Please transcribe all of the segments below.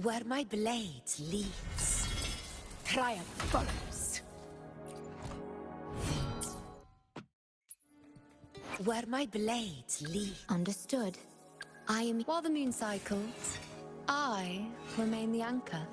Where my blade leads, triumph follows. Where my blade lead. Understood. I am... While the moon cycles, I remain the anchor.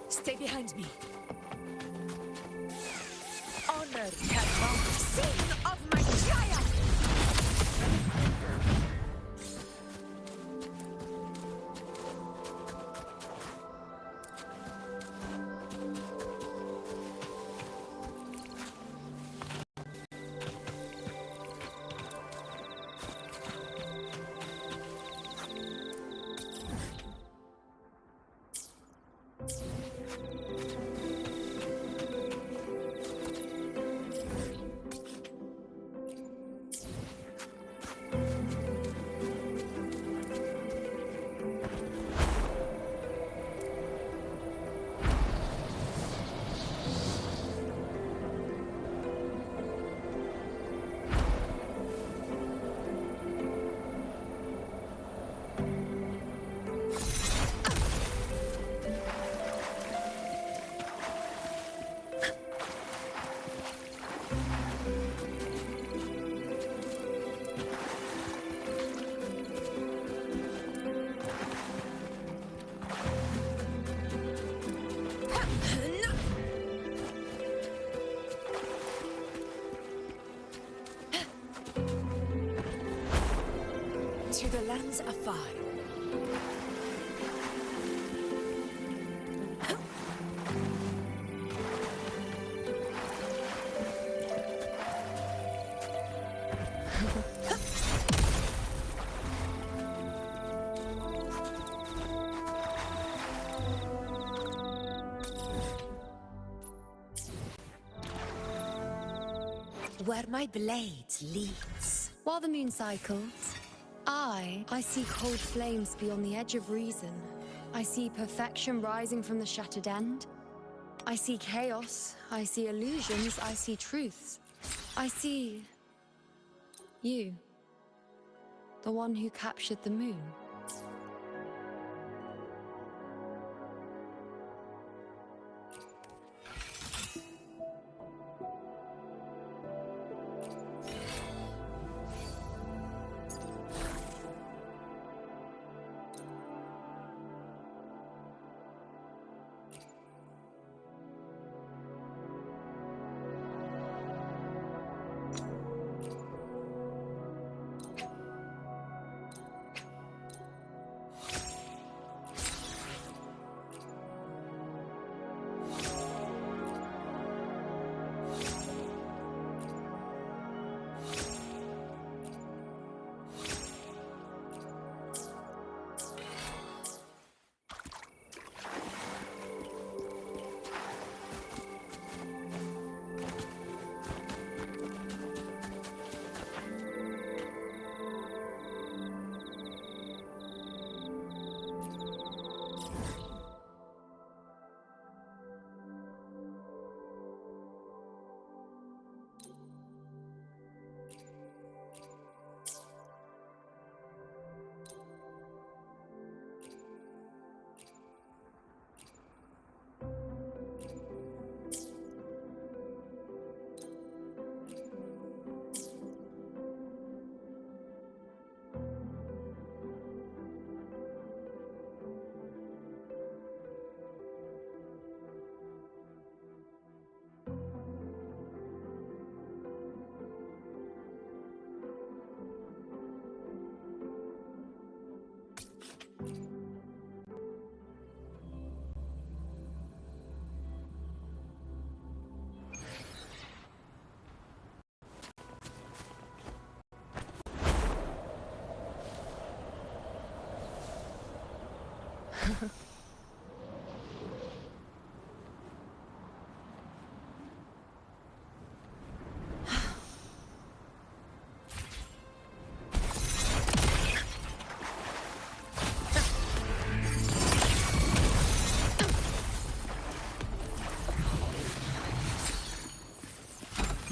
Stay behind me. Honor cannot sing of my triumph! the lands afar. Where my blade leads. While the moon cycles, I see cold flames beyond the edge of reason. I see perfection rising from the shattered end. I see chaos, I see illusions, I see truths. I see you, the one who captured the moon.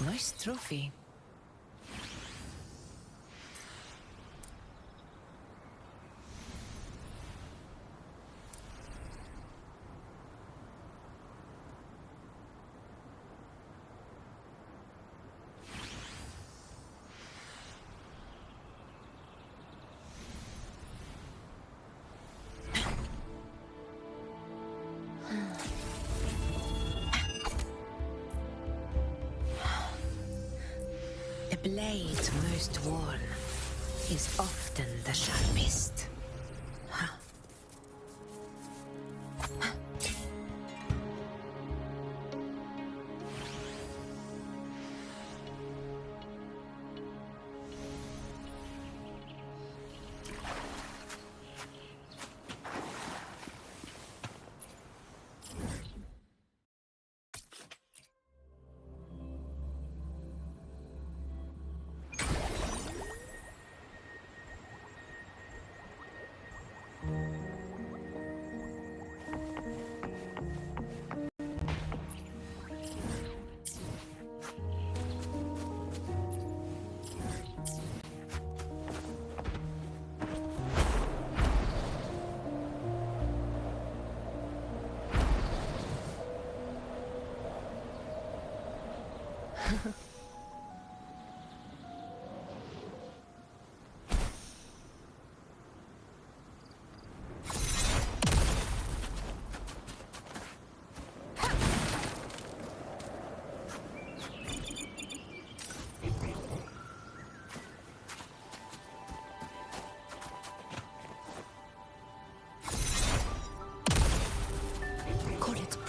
Nice trophy. The blade most worn is often the sharpest.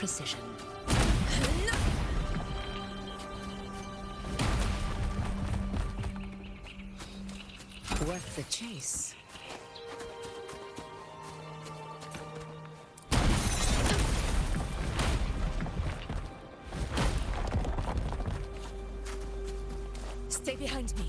precision. Worth the chase. Stay behind me.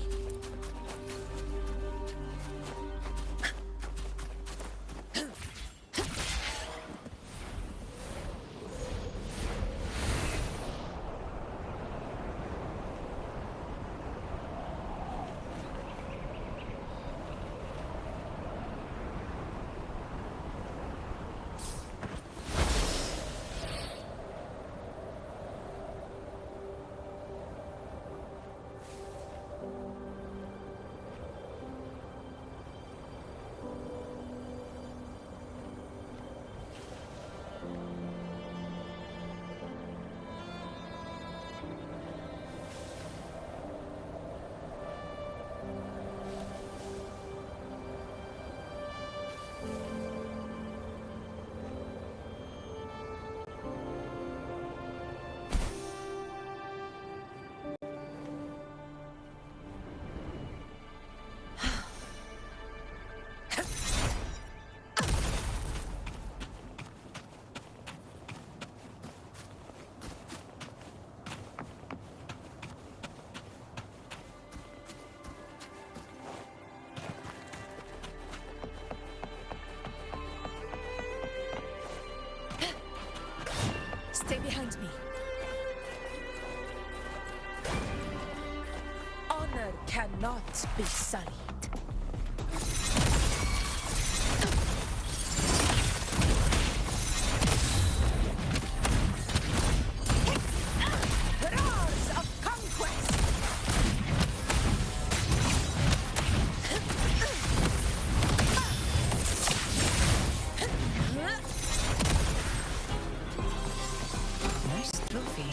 Stay behind me. Honor cannot be sullied. Roars of conquest! Nice trophy.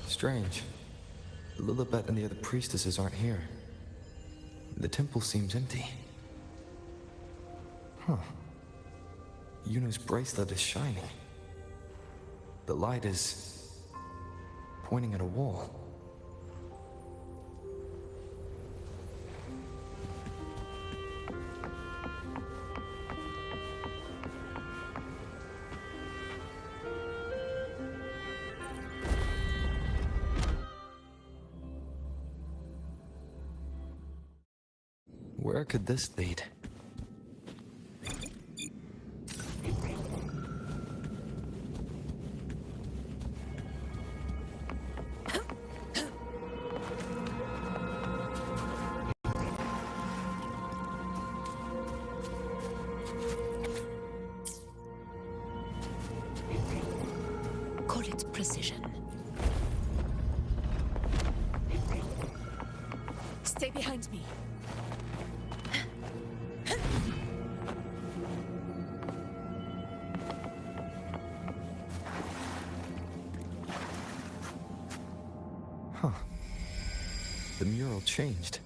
Strange. Lilibet and the other priestesses aren't here. The temple seems empty. Huh. Yuno's bracelet is shining. The light is pointing at a wall. Where could this lead? Call it precision. Stay behind me. Huh. The mural changed.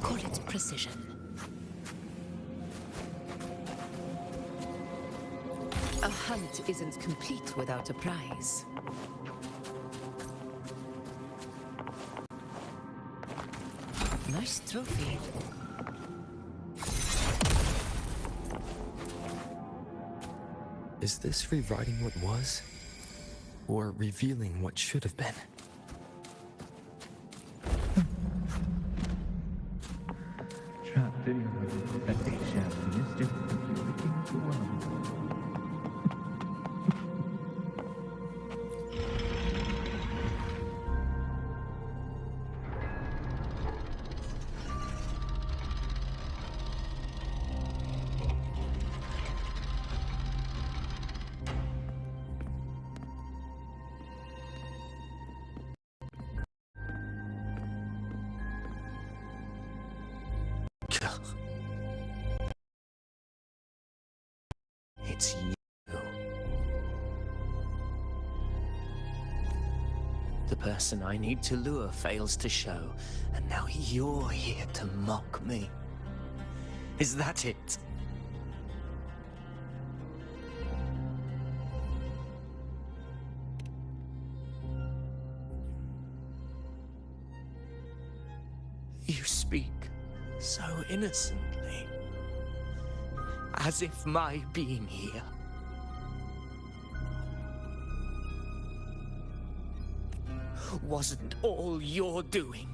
Call it precision. A hunt isn't complete without a prize. Nice trophy. Is this rewriting what was? Or revealing what should have been? It's you. The person I need to lure fails to show, and now you're here to mock me. Is that it? You speak so innocently, as if my being here wasn't all you're doing.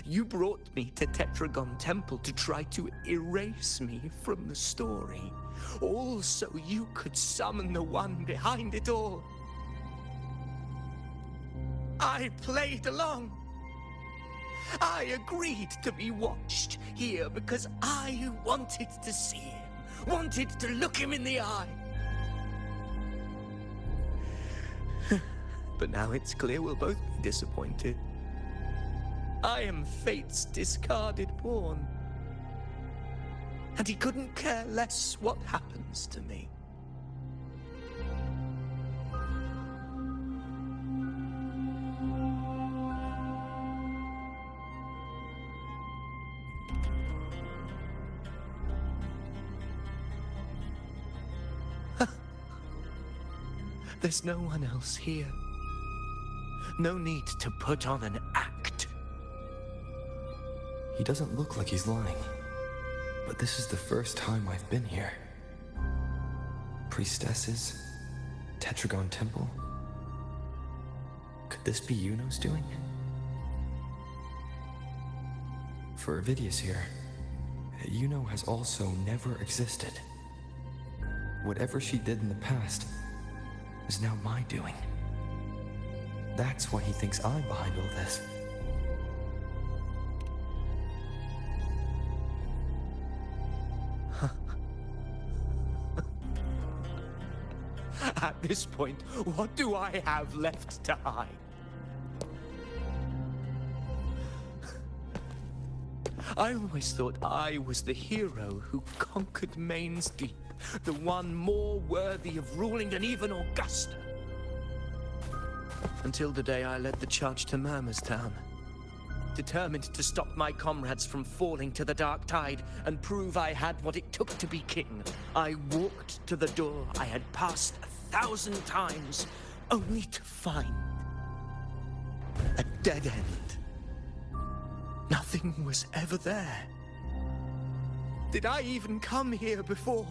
You brought me to Tetragon Temple to try to erase me from the story, all so you could summon the one behind it all. I played along. I agreed to be watched here because I wanted to see him, wanted to look him in the eye. But now it's clear we'll both be disappointed. I am fate's discarded pawn. And he couldn't care less what happens to me. There's no one else here. No need to put on an act. He doesn't look like he's lying. But this is the first time I've been here. Priestesses, Tetragon Temple. Could this be Yuno's doing? For Avidius here, Yuno has also never existed. Whatever she did in the past is now my doing. That's why he thinks I'm behind all this. At this point, what do I have left to hide? I always thought I was the hero who conquered Main's Deep, the one more worthy of ruling than even Augusta. Until the day I led the charge to Murmur's Town. Determined to stop my comrades from falling to the dark tide and prove I had what it took to be king, I walked to the door I had passed 1,000 times, only to find a dead end. Nothing was ever there. Did I even come here before?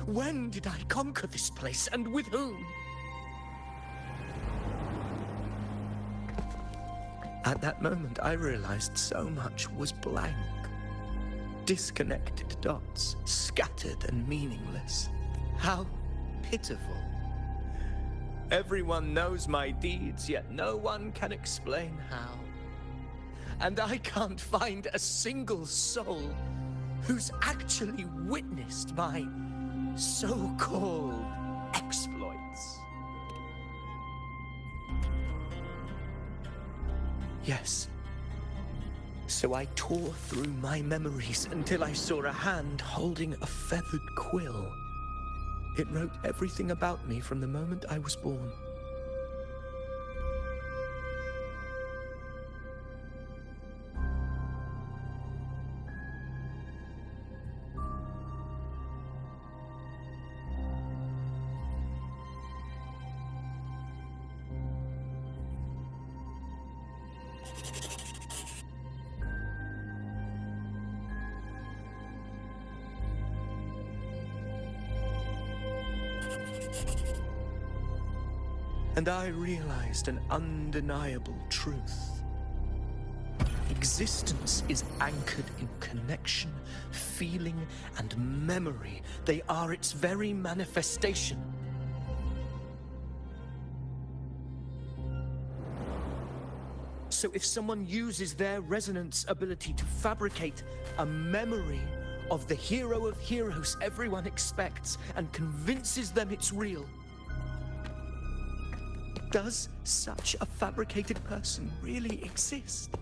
When did I conquer this place, and with whom? At that moment, I realized so much was blank. Disconnected dots, scattered and meaningless. How pitiful. Everyone knows my deeds, yet no one can explain how. And I can't find a single soul who's actually witnessed my so-called exploits. Yes. So I tore through my memories until I saw a hand holding a feathered quill. It wrote everything about me from the moment I was born. And I realized an undeniable truth. Existence is anchored in connection, feeling, and memory. They are its very manifestation. So if someone uses their resonance ability to fabricate a memory of the hero of heroes everyone expects and convinces them it's real, does such a fabricated person really exist?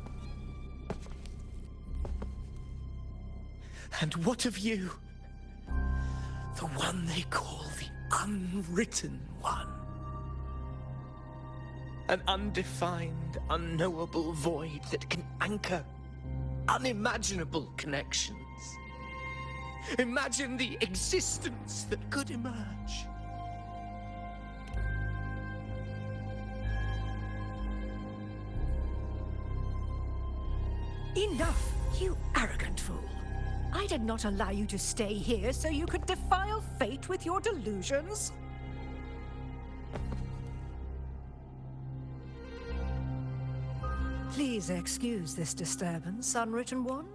And what of you? The one they call the Unwritten One. An undefined, unknowable void that can anchor unimaginable connections. Imagine the existence that could emerge. Enough, you arrogant fool. I did not allow you to stay here so you could defile fate with your delusions. Please excuse this disturbance, Unwritten One.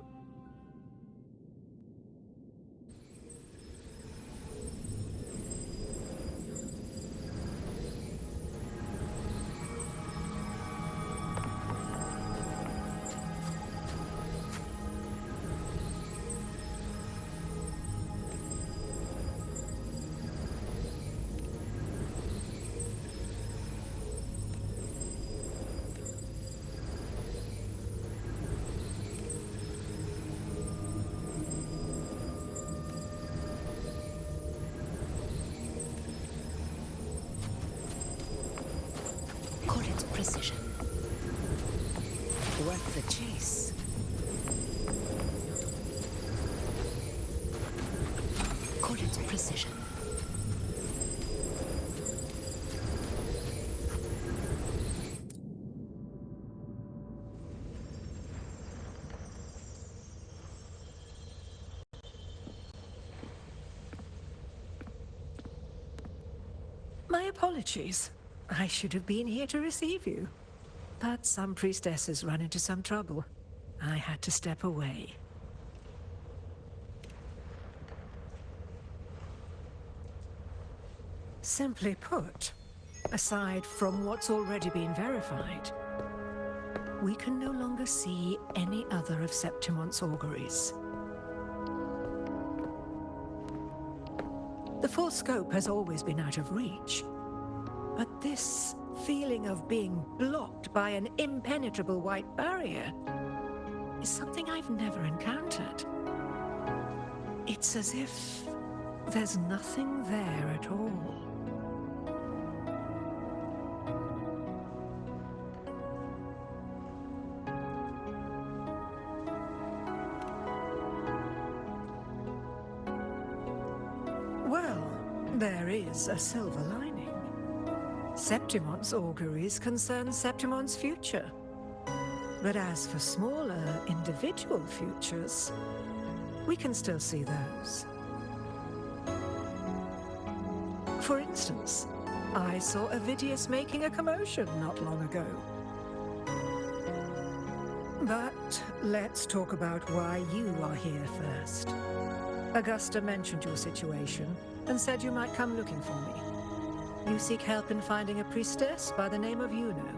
for its precision. My apologies. I should have been here to receive you. But some priestesses run into some trouble. I had to step away. Simply put, aside from what's already been verified, we can no longer see any other of Septimon's auguries. The full scope has always been out of reach, but this feeling of being blocked by an impenetrable white barrier is something I've never encountered. It's as if there's nothing there at all. Well, there is a silver lining. Septimon's auguries concern Septimon's future. But as for smaller, individual futures, we can still see those. For instance, I saw Avidius making a commotion not long ago. But let's talk about why you are here first. Augusta mentioned your situation and said you might come looking for me. You seek help in finding a priestess by the name of Yuno.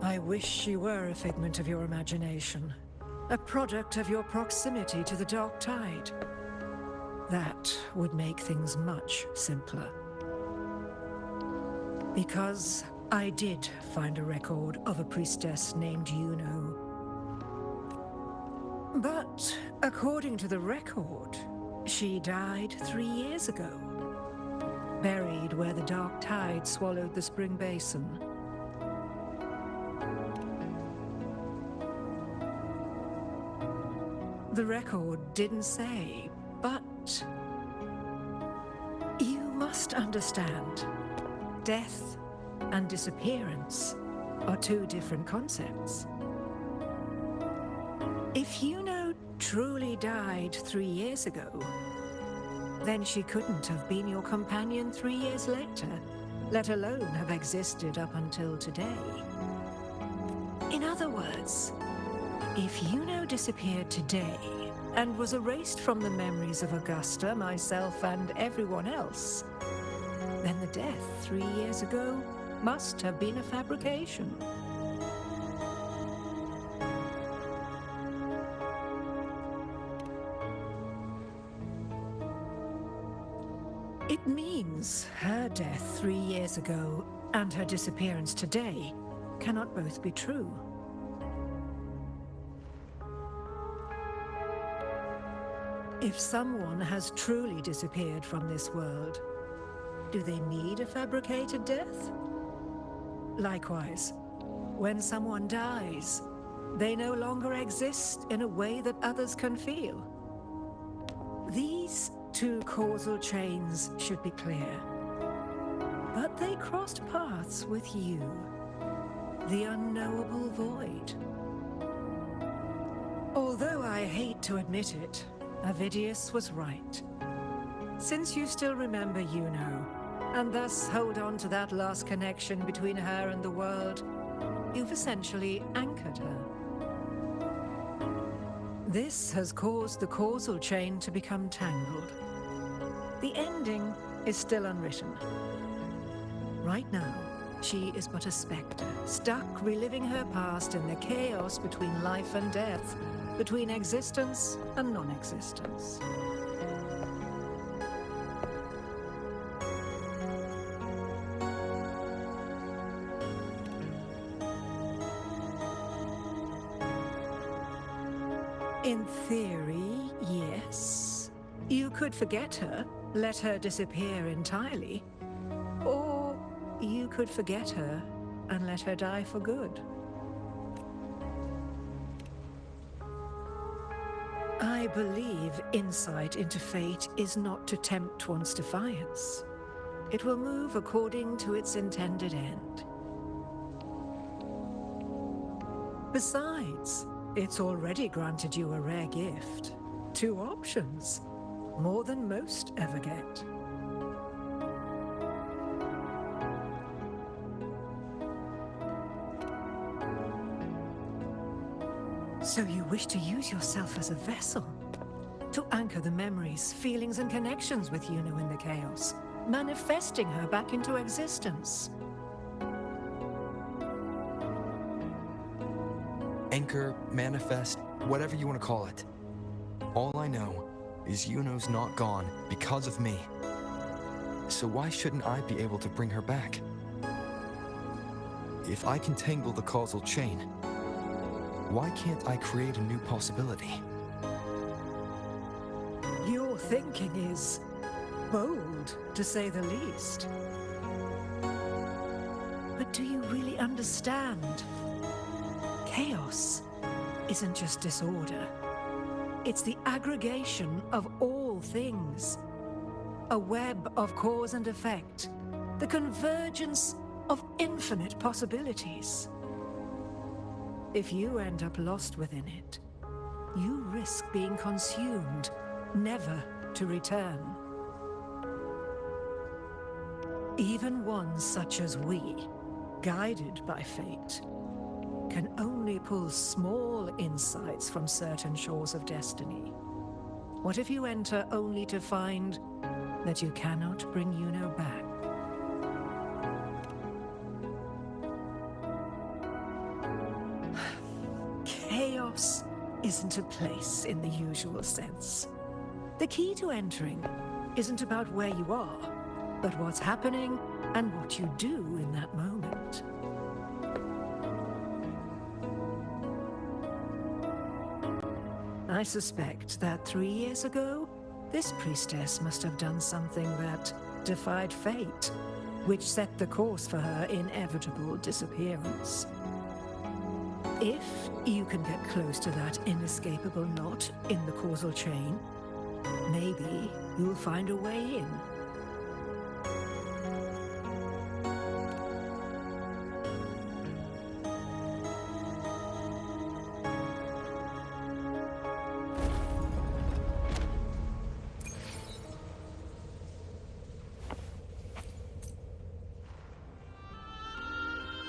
I wish she were a figment of your imagination, a product of your proximity to the Dark Tide. That would make things much simpler. Because I did find a record of a priestess named Yuno. But according to the record, she died 3 years ago, buried where the Dark Tide swallowed the Spring Basin. The record didn't say, but you must understand. Death and disappearance are two different concepts. If Yuno truly died 3 years ago, then she couldn't have been your companion 3 years later, let alone have existed up until today. In other words, if Yuno disappeared today and was erased from the memories of Augusta, myself, and everyone else, then the death 3 years ago must have been a fabrication. It means her death 3 years ago and her disappearance today cannot both be true. If someone has truly disappeared from this world, do they need a fabricated death? Likewise, when someone dies, they no longer exist in a way that others can feel. These two causal chains should be clear. But they crossed paths with you, the unknowable void. Although I hate to admit it, Avidius was right. Since you still remember Yuno, and thus hold on to that last connection between her and the world, you've essentially anchored her. This has caused the causal chain to become tangled. The ending is still unwritten. Right now, she is but a spectre, stuck reliving her past in the chaos between life and death, between existence and non-existence. In theory, yes. You could forget her, let her disappear entirely. Or you could forget her and let her die for good. I believe insight into fate is not to tempt one's defiance. It will move according to its intended end. Besides, it's already granted you a rare gift. 2 options, more than most ever get. So you wish to use yourself as a vessel? To anchor the memories, feelings, and connections with Yuno in the chaos, manifesting her back into existence. Anchor, manifest, whatever you want to call it. All I know is Yuno's not gone because of me. So why shouldn't I be able to bring her back? If I can tangle the causal chain, why can't I create a new possibility? Your thinking is bold, to say the least. But do you really understand? Chaos isn't just disorder. It's the aggregation of all things. A web of cause and effect. The convergence of infinite possibilities. If you end up lost within it, you risk being consumed, never to return. Even ones such as we, guided by fate, can only pull small insights from certain shores of destiny. What if you enter only to find that you cannot bring Yuno back? Chaos isn't a place in the usual sense. The key to entering isn't about where you are, but what's happening and what you do in that moment. I suspect that 3 years ago, this priestess must have done something that defied fate, which set the course for her inevitable disappearance. If you can get close to that inescapable knot in the causal chain, maybe you'll find a way in.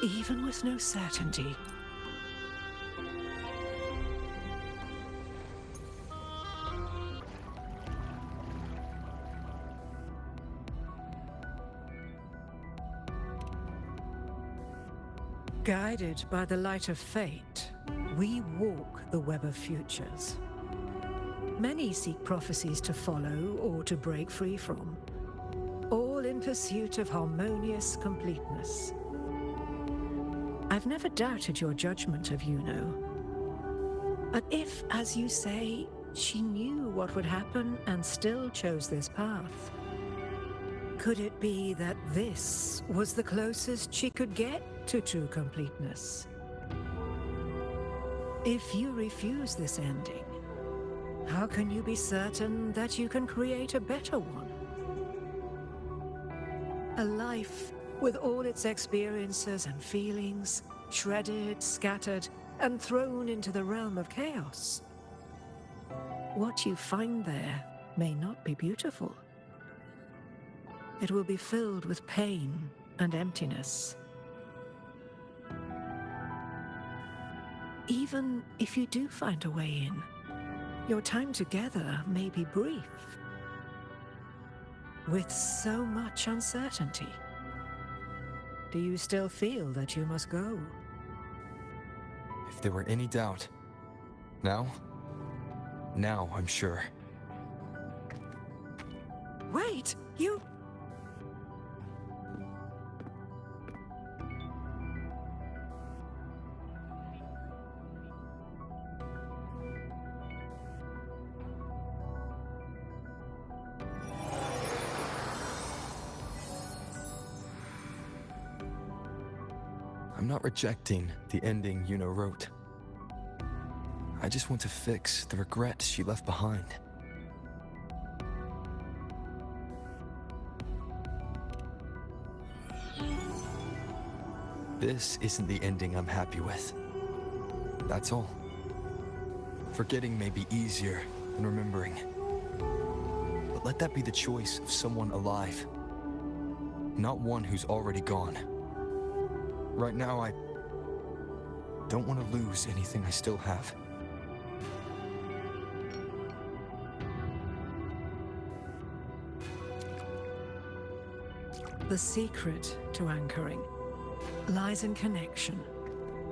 Even with no certainty, guided by the light of fate, we walk the web of futures. Many seek prophecies to follow or to break free from, all in pursuit of harmonious completeness. I've never doubted your judgment of Yuno. But if, as you say, she knew what would happen and still chose this path, could it be that this was the closest she could get to true completeness? If you refuse this ending, how can you be certain that you can create a better one? A life with all its experiences and feelings, shredded, scattered, and thrown into the realm of chaos. What you find there may not be beautiful. It will be filled with pain and emptiness. Even if you do find a way in, your time together may be brief, with so much uncertainty. Do you still feel that you must go? If there were any doubt, now I'm sure. Wait, you... I'm not rejecting the ending Yuno wrote. I just want to fix the regret she left behind. This isn't the ending I'm happy with. That's all. Forgetting may be easier than remembering. But let that be the choice of someone alive, not one who's already gone. Right now, I don't want to lose anything I still have. The secret to anchoring lies in connection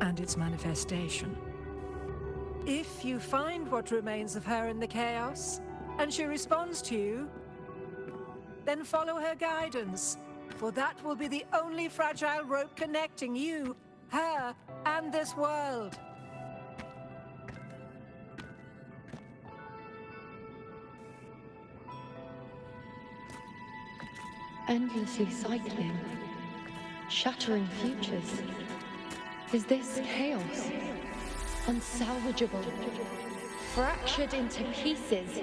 and its manifestation. If you find what remains of her in the chaos, and she responds to you, then follow her guidance, for that will be the only fragile rope connecting you, her, and this world. Endlessly cycling, shattering futures. Is this chaos? Unsalvageable, fractured into pieces.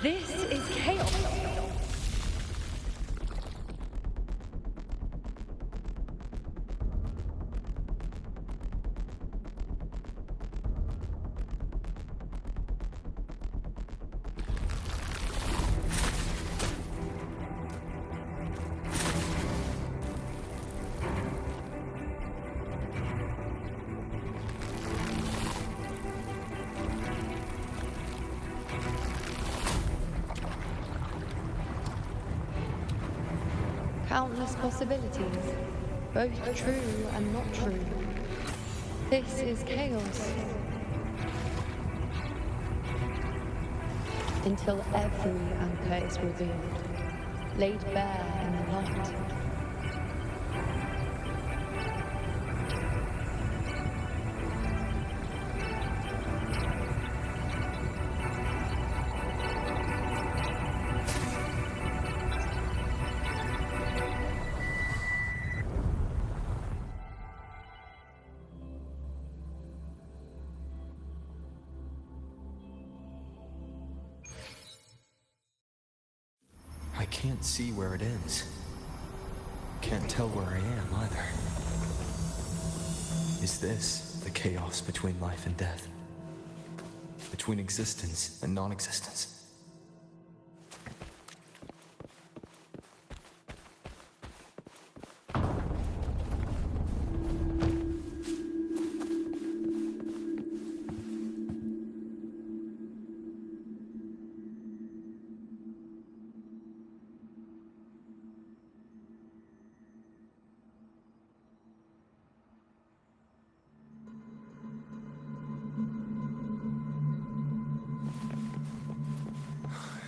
This is chaos. Countless possibilities, both true and not true. This is chaos. Until every anchor is revealed, laid bare in the light. I can't see where it ends. Can't tell where I am either. Is this the chaos between life and death? Between existence and non-existence?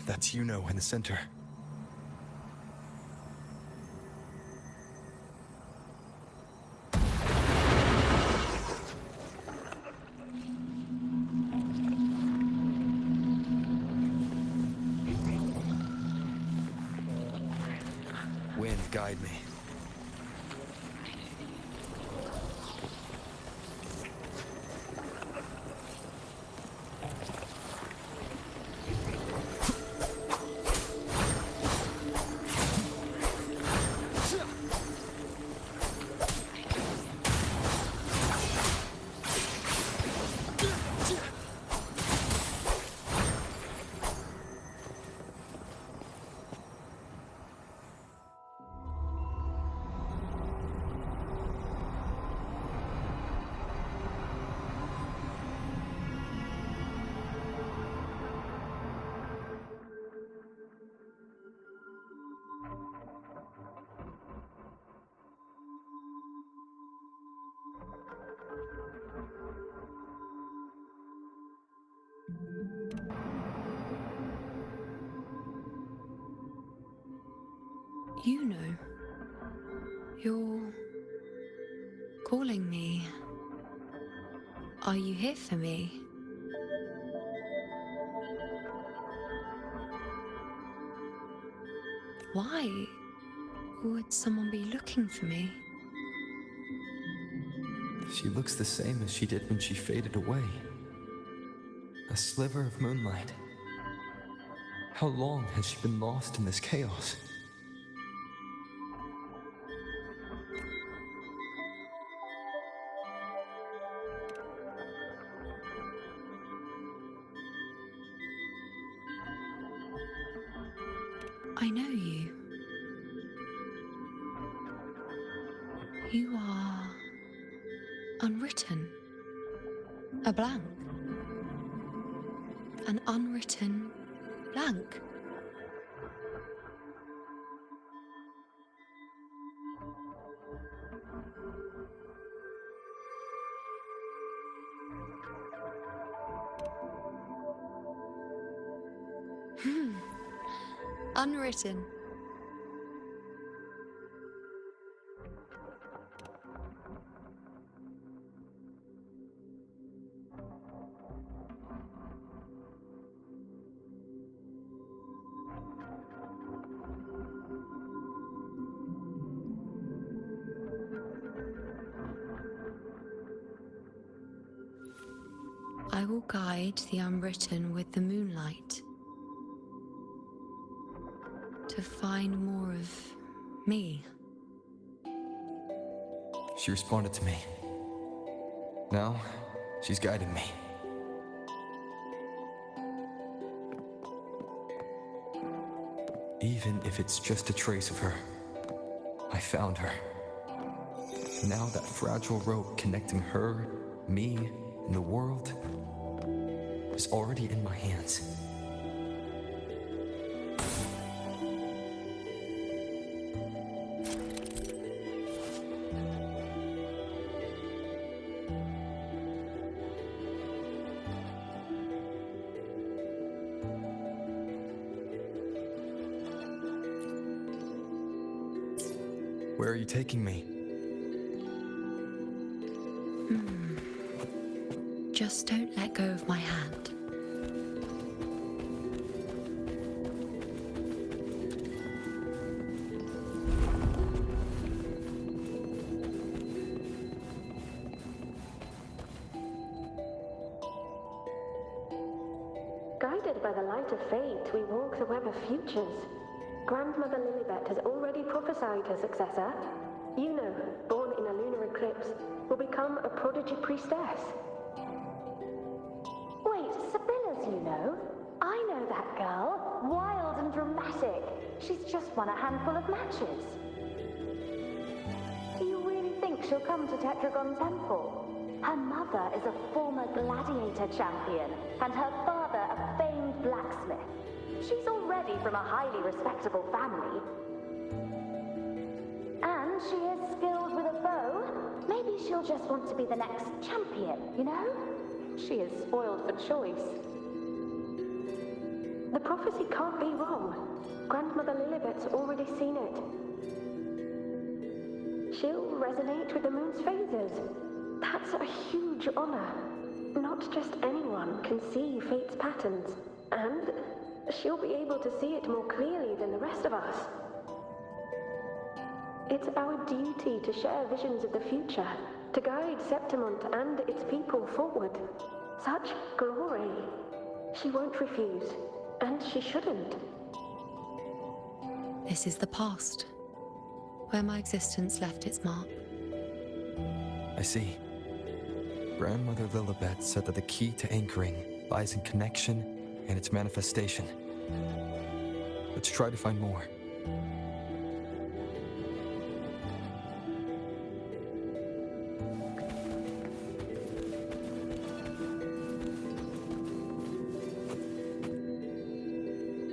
That's Yuno in the center. Wind, guide me. You know, you're calling me. Are you here for me? Why would someone be looking for me? She looks the same as she did when she faded away. A sliver of moonlight. How long has she been lost in this chaos? I know you. You are unwritten. A blank. An unwritten blank. Unwritten. I will guide the unwritten with the moonlight to find more of me. She responded to me. Now, she's guiding me. Even if it's just a trace of her, I found her. Now that fragile rope connecting her, me, and the world is already in my hands. Where are you taking me? Just don't let go of my hand. Guided by the light of fate, we walk the web of futures. Grandmother Lilibet has already prophesied her successor. Yuno, born in a lunar eclipse, will become a prodigy priestess. Wait, Sibylla's Yuno? I know that girl. Wild and dramatic. She's just won a handful of matches. Do you really think she'll come to Tetragon Temple? Her mother is a former gladiator champion, and her father a famed blacksmith. She's already from a highly respectable family. And she is skilled with a bow. Maybe she'll just want to be the next champion, you know? She is spoiled for choice. The prophecy can't be wrong. Grandmother Lilibet's already seen it. She'll resonate with the moon's phases. That's a huge honor. Not just anyone can see fate's patterns, and she'll be able to see it more clearly than the rest of us. It's our duty to share visions of the future, to guide Septimont and its people forward. Such glory. She won't refuse, and she shouldn't. This is the past, where my existence left its mark. I see. Grandmother Lilibet said that the key to anchoring lies in connection and its manifestation. Let's try to find more.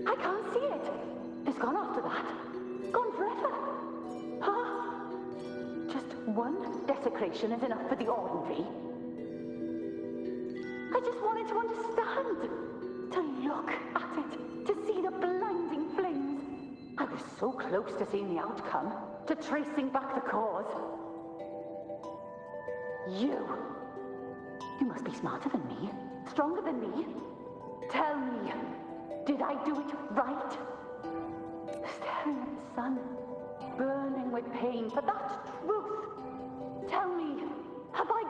I can't see it. It's gone after that. Gone forever. Ah. Just one desecration is enough for the ordinary. I just wanted to understand. To look at it. To see the blinding flames. I was so close to seeing the outcome. To tracing back the cause. You must be smarter than me. Stronger than me. Tell me. Did I do it right? Staring at the sun, burning with pain for that truth. Tell me, have I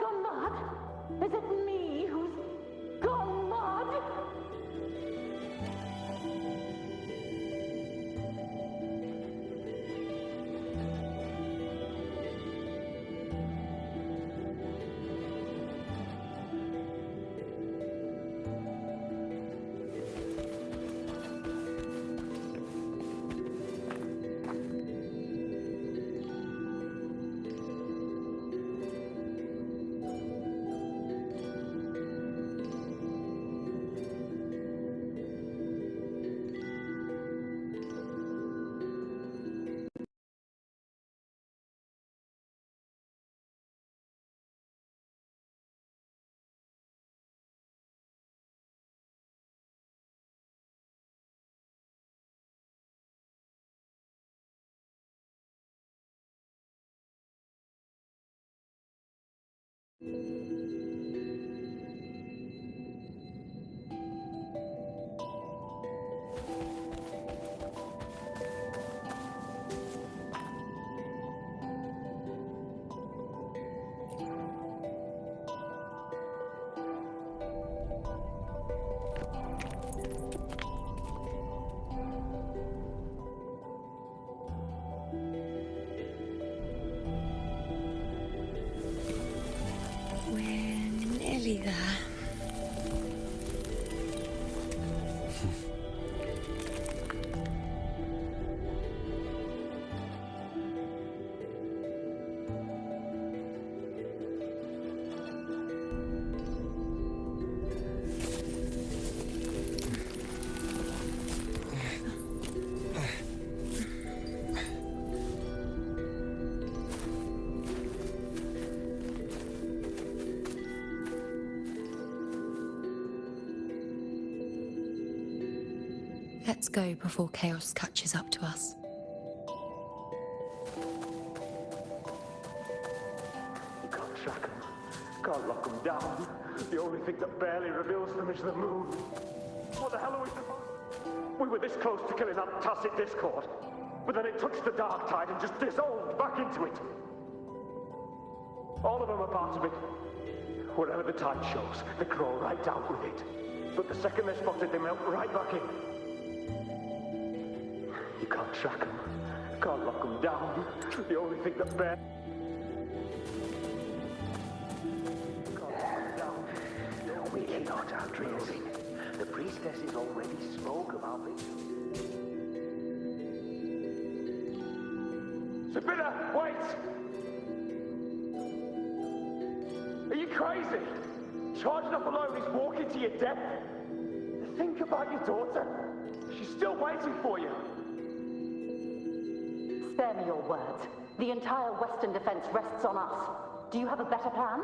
We're nearly there. Let's go before chaos catches up to us. You can't track them. Can't lock them down. The only thing that barely reveals them is the moon. What the hell are we supposed... We were this close to killing that tacit discord, but then it touched the dark tide and just dissolved back into it. All of them are part of it. Wherever the tide shows, they crawl right out with it. But the second they're spotted, they melt right back in. You can't track them. Can't lock them down. The only thing that bear... We cannot outdress it. The priestesses already spoke about it. Sabina, wait! Are you crazy? Charging up alone is walking to your death. Think about your daughter. She's still waiting for you. Spare me your words. The entire Western defense rests on us. Do you have a better plan?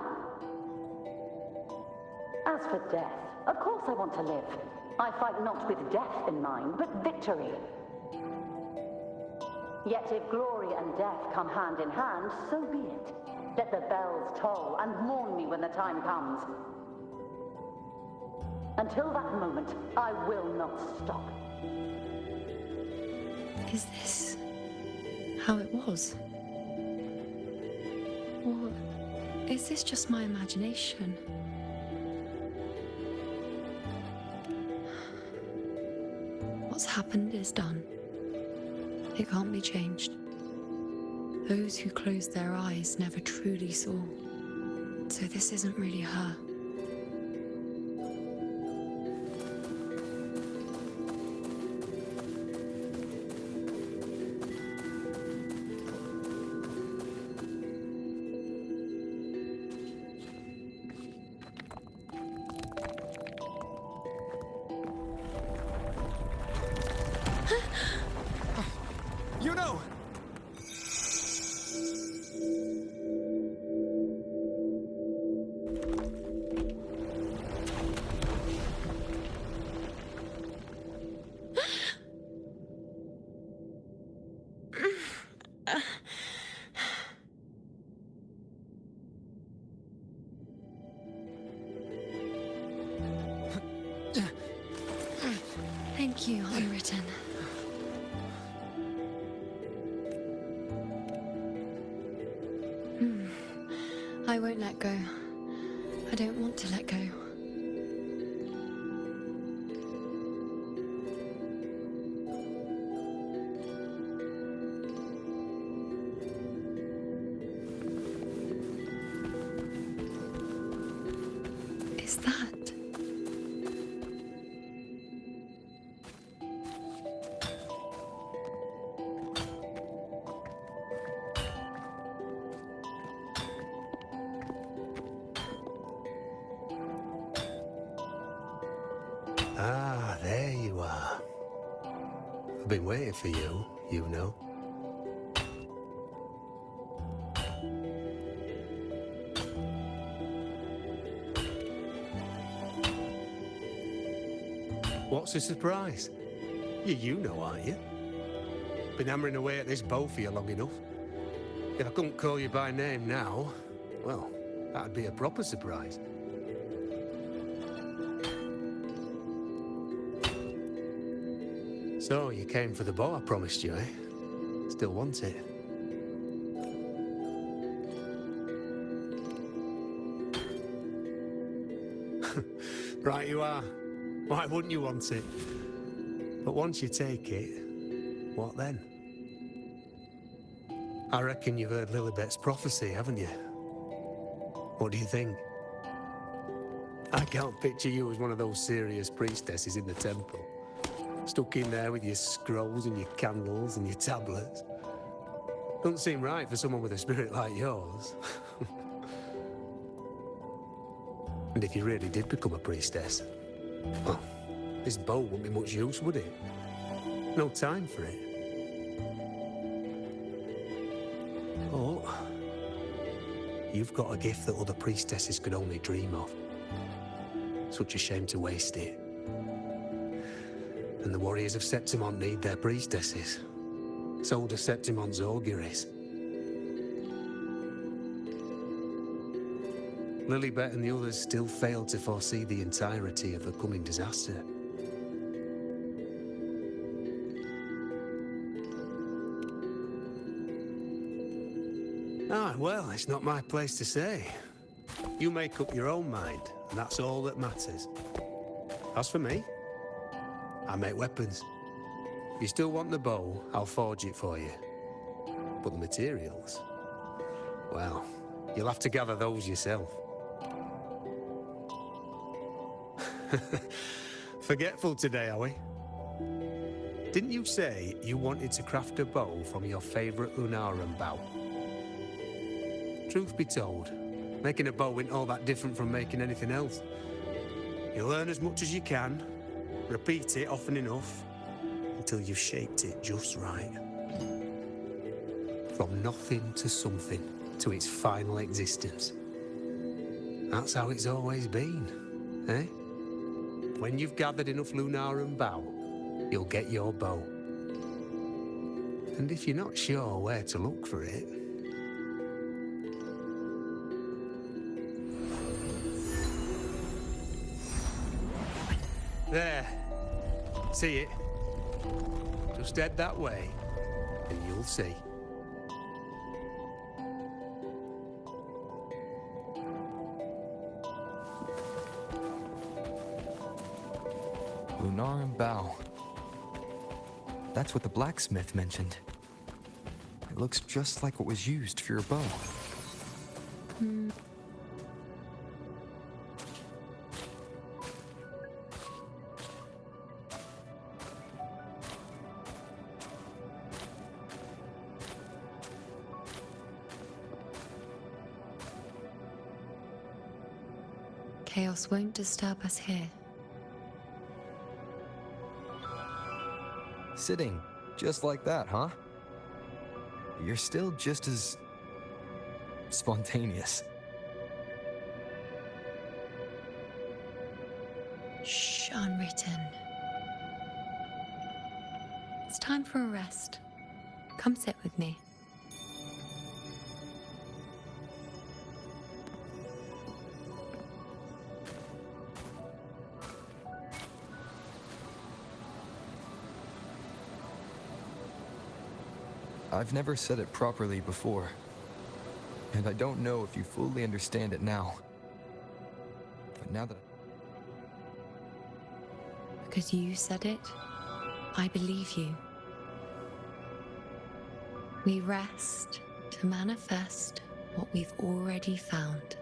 As for death, of course I want to live. I fight not with death in mind, but victory. Yet if glory and death come hand in hand, so be it. Let the bells toll and mourn me when the time comes. Until that moment, I will not stop. Is this how it was? Or is this just my imagination? What's happened is done. It can't be changed. Those who closed their eyes never truly saw. So this isn't really her. You know! Thank you, Unwritten. I won't let go. I don't want to let go. Is that? Ah, there you are. I've been waiting for you, you know. What's the surprise? You know, aren't you? Been hammering away at this bow for you long enough. If I couldn't call you by name now, well, That'd be a proper surprise. So, you came for the bow I promised you, eh? Still want it? Right you are. Why wouldn't you want it? But once you take it, what then? I reckon you've heard Lilibet's prophecy, haven't you? What do you think? I can't picture you as one of those serious priestesses in the temple. Stuck in there with your scrolls and your candles and your tablets. Doesn't seem right for someone with a spirit like yours. And if you really did become a priestess, well, this bow wouldn't be much use, would it? No time for it. Oh, you've got a gift that other priestesses could only dream of. Such a shame to waste it. And the warriors of Septimont need their priestesses. So do Septimont's auguries. Lilibet and the others still failed to foresee the entirety of the coming disaster. Ah, well, it's not my place to say. You make up your own mind, and that's all that matters. As for me, I make weapons. If you still want the bow, I'll forge it for you. But the materials, well, you'll have to gather those yourself. Forgetful today, are we? Didn't you say you wanted to craft a bow from your favourite Lunarum bow? Truth be told, making a bow isn't all that different from making anything else. You learn as much as you can, repeat it often enough, until you've shaped it just right. From nothing to something, to its final existence. That's how it's always been, eh? When you've gathered enough Lunarum bow, you'll get your bow. And if you're not sure where to look for it, there. See it? Just head that way, and you'll see. Lunarum bow. That's what the blacksmith mentioned. It looks just like what was used for your bow. Chaos won't disturb us here. Sitting just like that, huh? You're still just as spontaneous. Shh, unwritten. It's time for a rest. Come sit with me. I've never said it properly before, and I don't know if you fully understand it now. But now that... Because you said it, I believe you. We rest to manifest what we've already found.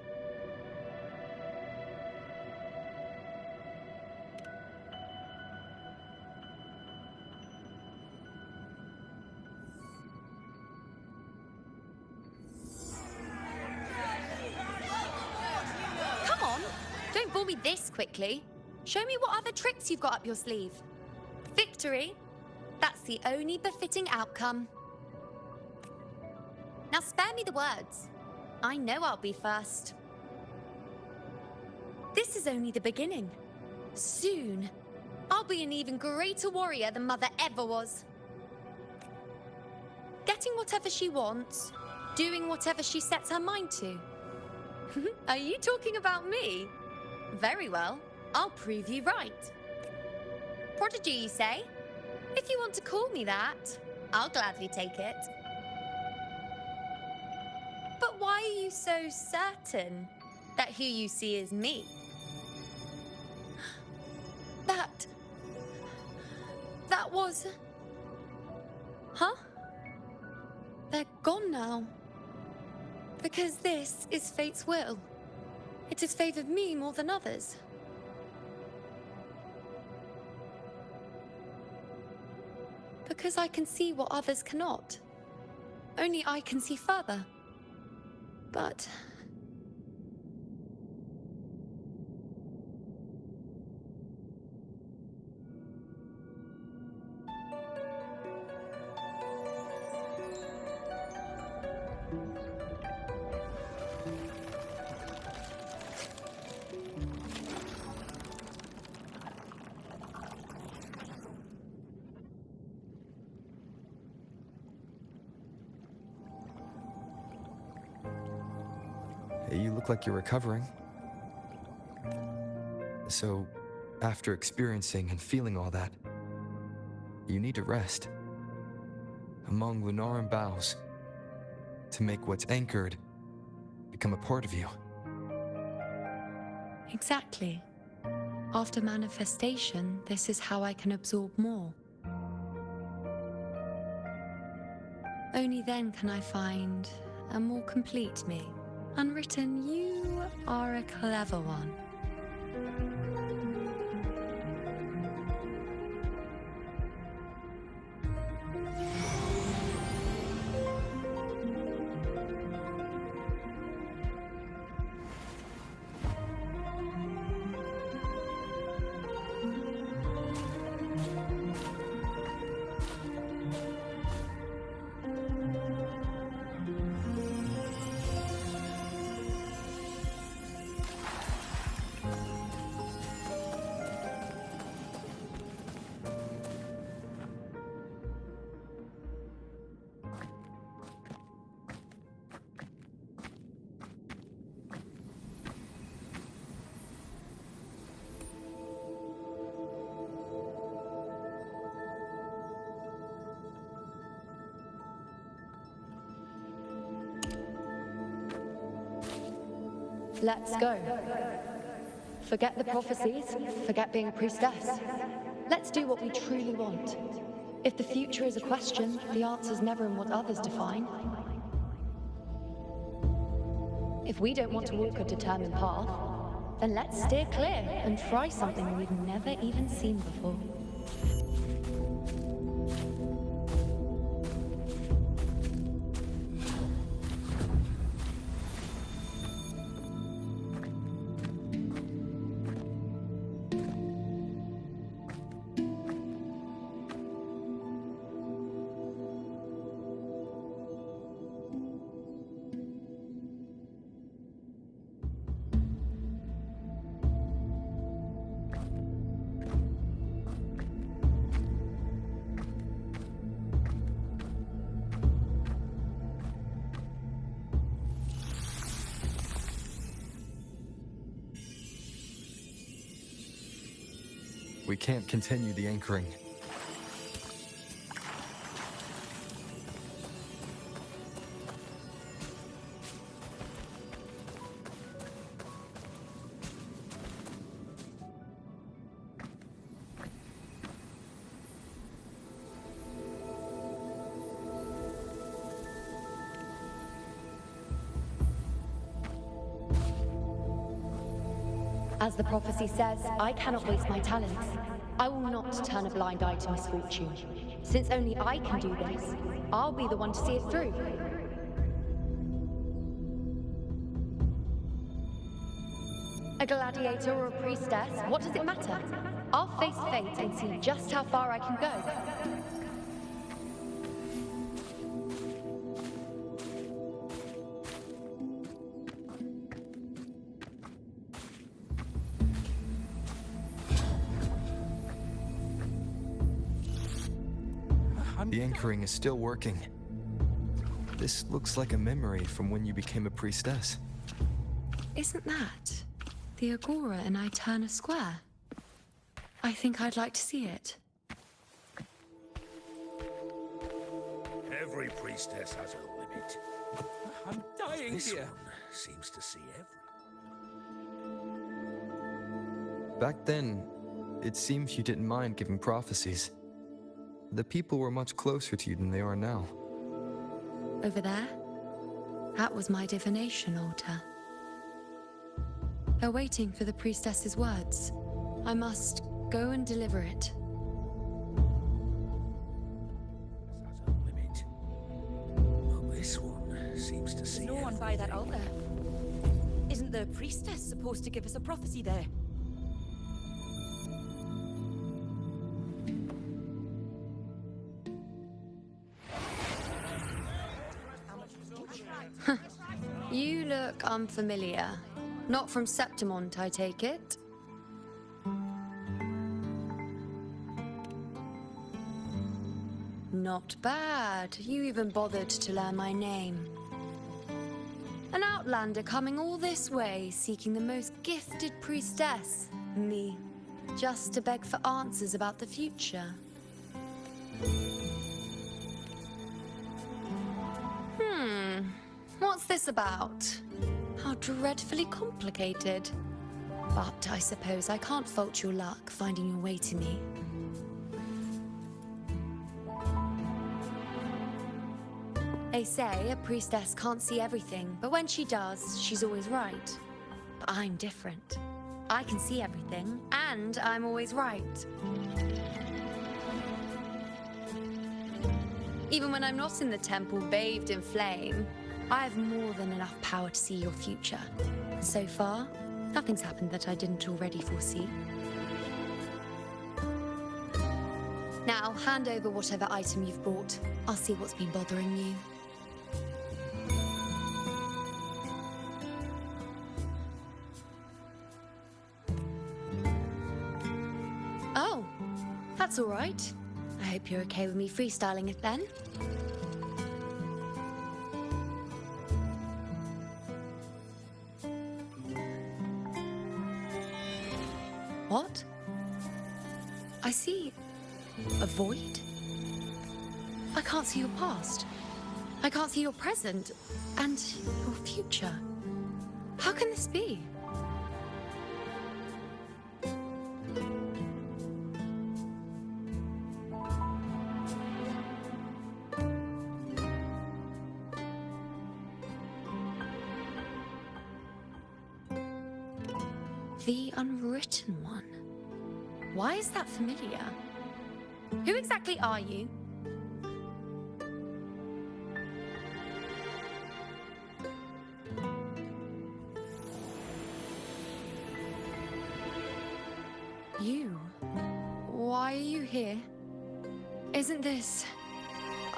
Don't bore me this quickly. Show me what other tricks you've got up your sleeve. Victory? That's the only befitting outcome. Now spare me the words. I know I'll be first. This is only the beginning. Soon, I'll be an even greater warrior than Mother ever was. Getting whatever she wants, doing whatever she sets her mind to. Are you talking about me? Very well. I'll prove you right. Prodigy, you say? If you want to call me that, I'll gladly take it. But why are you so certain that who you see is me? That was... Huh? They're gone now. Because this is fate's will. It has favored me more than others. Because I can see what others cannot. Only I can see further. But... You look like you're recovering. So, after experiencing and feeling all that, you need to rest among Lunaran boughs to make what's anchored become a part of you. Exactly. After manifestation, this is how I can absorb more. Only then can I find a more complete me. Unwritten, you are a clever one. Let's go. Forget the prophecies, forget being a priestess. Let's do what we truly want. If the future is a question, the answer's never in what others define. If we don't want to walk a determined path, then let's steer clear and try something we've never even seen before. We can't continue the anchoring. As the prophecy says, I cannot waste my talents. I will not turn a blind eye to misfortune. Since only I can do this, I'll be the one to see it through. A gladiator or a priestess, what does it matter? I'll face fate and see just how far I can go. The anchoring is still working. This looks like a memory from when you became a priestess. isn't that the Agora in Eterna Square? I think I'd like to see it. Every priestess has a limit. I'm dying This here. one seems to see every... Back then, it seems you didn't mind giving prophecies. The people were much closer to you than they are now. Over there? That was my divination altar. They're waiting for the priestess's words. I must go and deliver it. has a limit. But this one seems to see No one by that altar. Isn't the priestess supposed to give us a prophecy there? You look unfamiliar. Not from Septimont, I take it. Not bad. You even bothered to learn my name. An outlander coming all this way, seeking the most gifted priestess, me, just to beg for answers about the future. What's this about? How dreadfully complicated. But I suppose I can't fault your luck finding your way to me. They say a priestess can't see everything, but when she does, she's always right. But I'm different. I can see everything, and I'm always right. Even when I'm not in the temple bathed in flame, I have more than enough power to see your future. So far, nothing's happened that I didn't already foresee. Now, hand over whatever item you've brought. I'll see what's been bothering you. Oh, that's all right. I hope you're okay with me freestyling it then. What? I see a void? I can't see your past. I can't see your present and your future. How can this be? The Unwritten One. Why is that familiar? Who exactly are you? You? Why are you here? Isn't this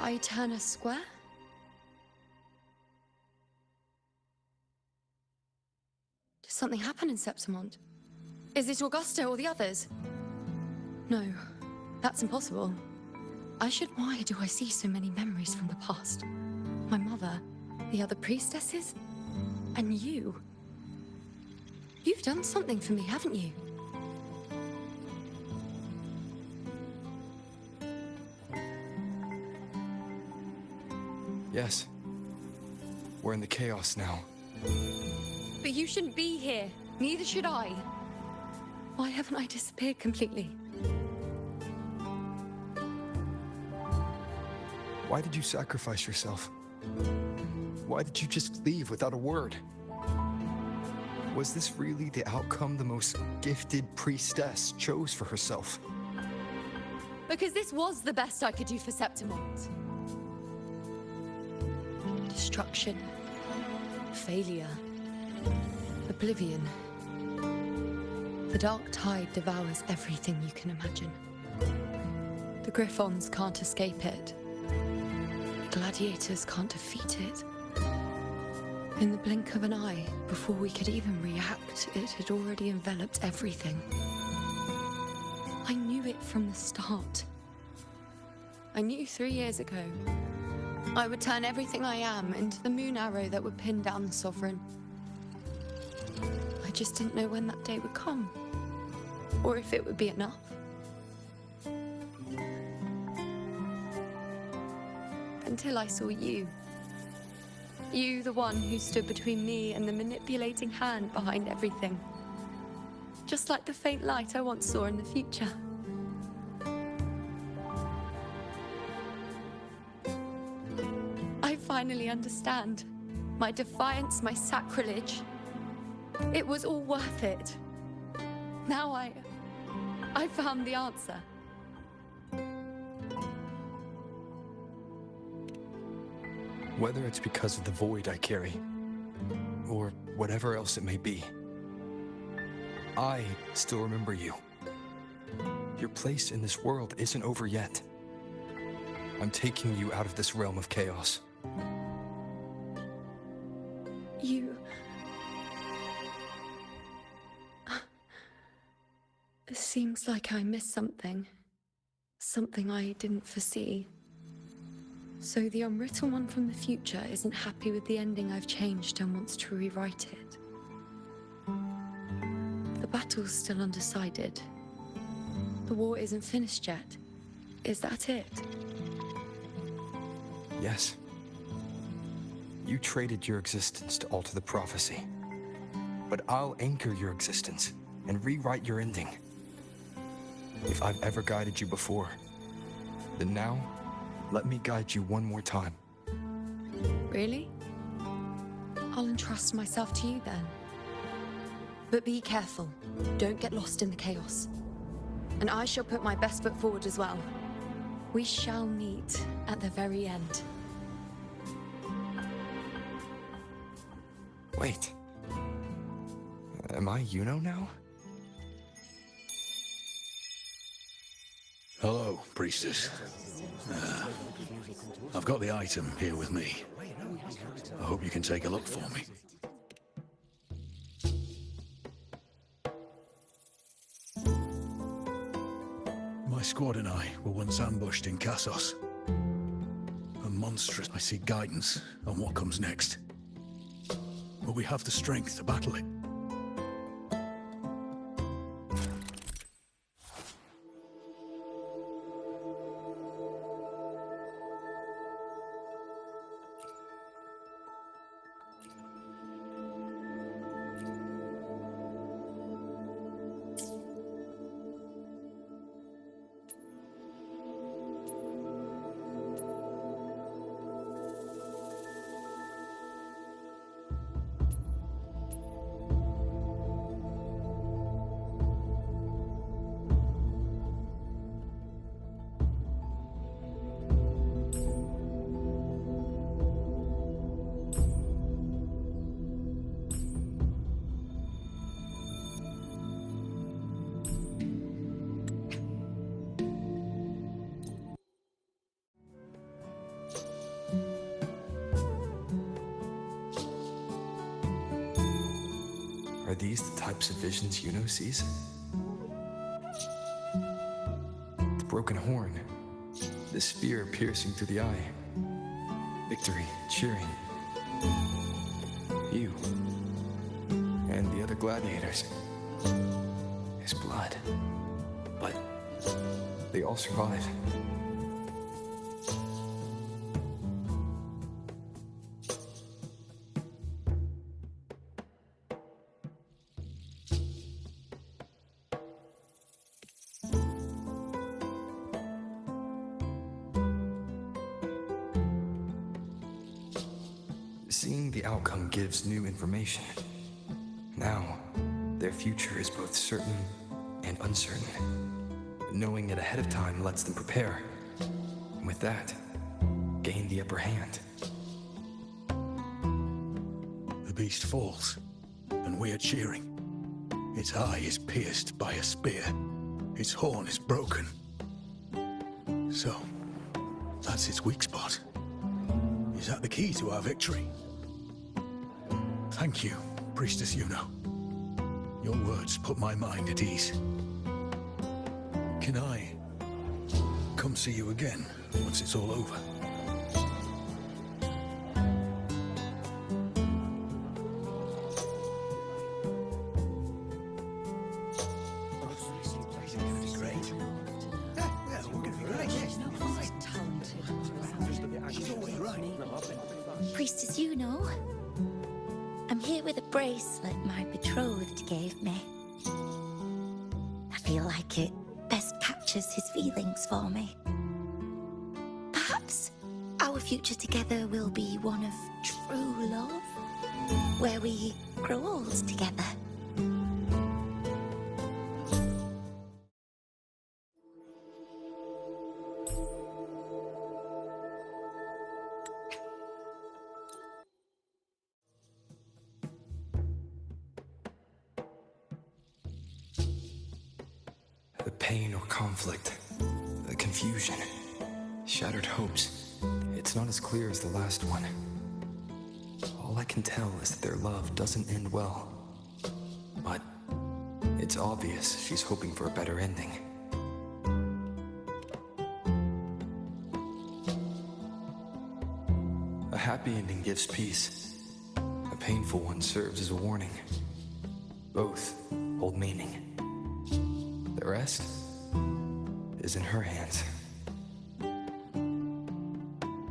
Eterna Square? Did something happen in Septimont? Is it Augusta or the others? No, that's impossible. Why do I see so many memories from the past? My mother, the other priestesses, and you. You've done something for me, haven't you? Yes. We're in the chaos now. But you shouldn't be here. Neither should I. Why haven't I disappeared completely? Why did you sacrifice yourself? Why did you just leave without a word? Was this really the outcome the most gifted priestess chose for herself? Because this was the best I could do for Septimont. Destruction. Failure. Oblivion. The dark tide devours everything you can imagine. The Griffons can't escape it. The gladiators can't defeat it. In the blink of an eye, before we could even react, it had already enveloped everything. I knew it from the start. I knew 3 years ago. I would turn everything I am into the moon arrow that would pin down the Sovereign. I just didn't know when that day would come. Or if it would be enough. Until I saw you. You, the one who stood between me and the manipulating hand behind everything. Just like the faint light I once saw in the future. I finally understand. My defiance, my sacrilege. It was all worth it. Now I found the answer. Whether it's because of the void I carry, or whatever else it may be, I still remember you. Your place in this world isn't over yet. I'm taking you out of this realm of chaos. You... It seems like I missed something. Something I didn't foresee. So the unwritten one from the future isn't happy with the ending I've changed and wants to rewrite it. The battle's still undecided. The war isn't finished yet. Is that it? Yes. You traded your existence to alter the prophecy. But I'll anchor your existence and rewrite your ending. If I've ever guided you before, then now, let me guide you one more time. Really? I'll entrust myself to you then. But be careful. Don't get lost in the chaos. And I shall put my best foot forward as well. We shall meet at the very end. Wait. Am I Yuno now? Hello, priestess. I've got the item here with me. I hope you can take a look for me. My squad and I were once ambushed in Kassos. A monstrous. I seek guidance on what comes next. But we have the strength to battle it. Are these the types of visions Yuno sees? The broken horn, the spear piercing through the eye, victory cheering, you, and the other gladiators. His blood, but they all survive. Seeing the outcome gives new information. Now, their future is both certain and uncertain. Knowing it ahead of time lets them prepare. And with that, gain the upper hand. The beast falls, and we are cheering. Its eye is pierced by a spear. Its horn is broken. So, that's its weak spot. Is that the key to our victory? Thank you, Priestess Yuno. Your words put my mind at ease. Can I come see you again once it's all over? Priestess Yuno. I'm here with a bracelet my betrothed gave me. I feel like it best captures his feelings for me. Perhaps our future together will be one of true love, where we grow old together. The pain or conflict, the confusion, shattered hopes. It's not as clear as the last one. All I can tell is that their love doesn't end well. But it's obvious she's hoping for a better ending. A happy ending gives peace. A painful one serves as a warning. Both hold meaning. The rest is in her hands.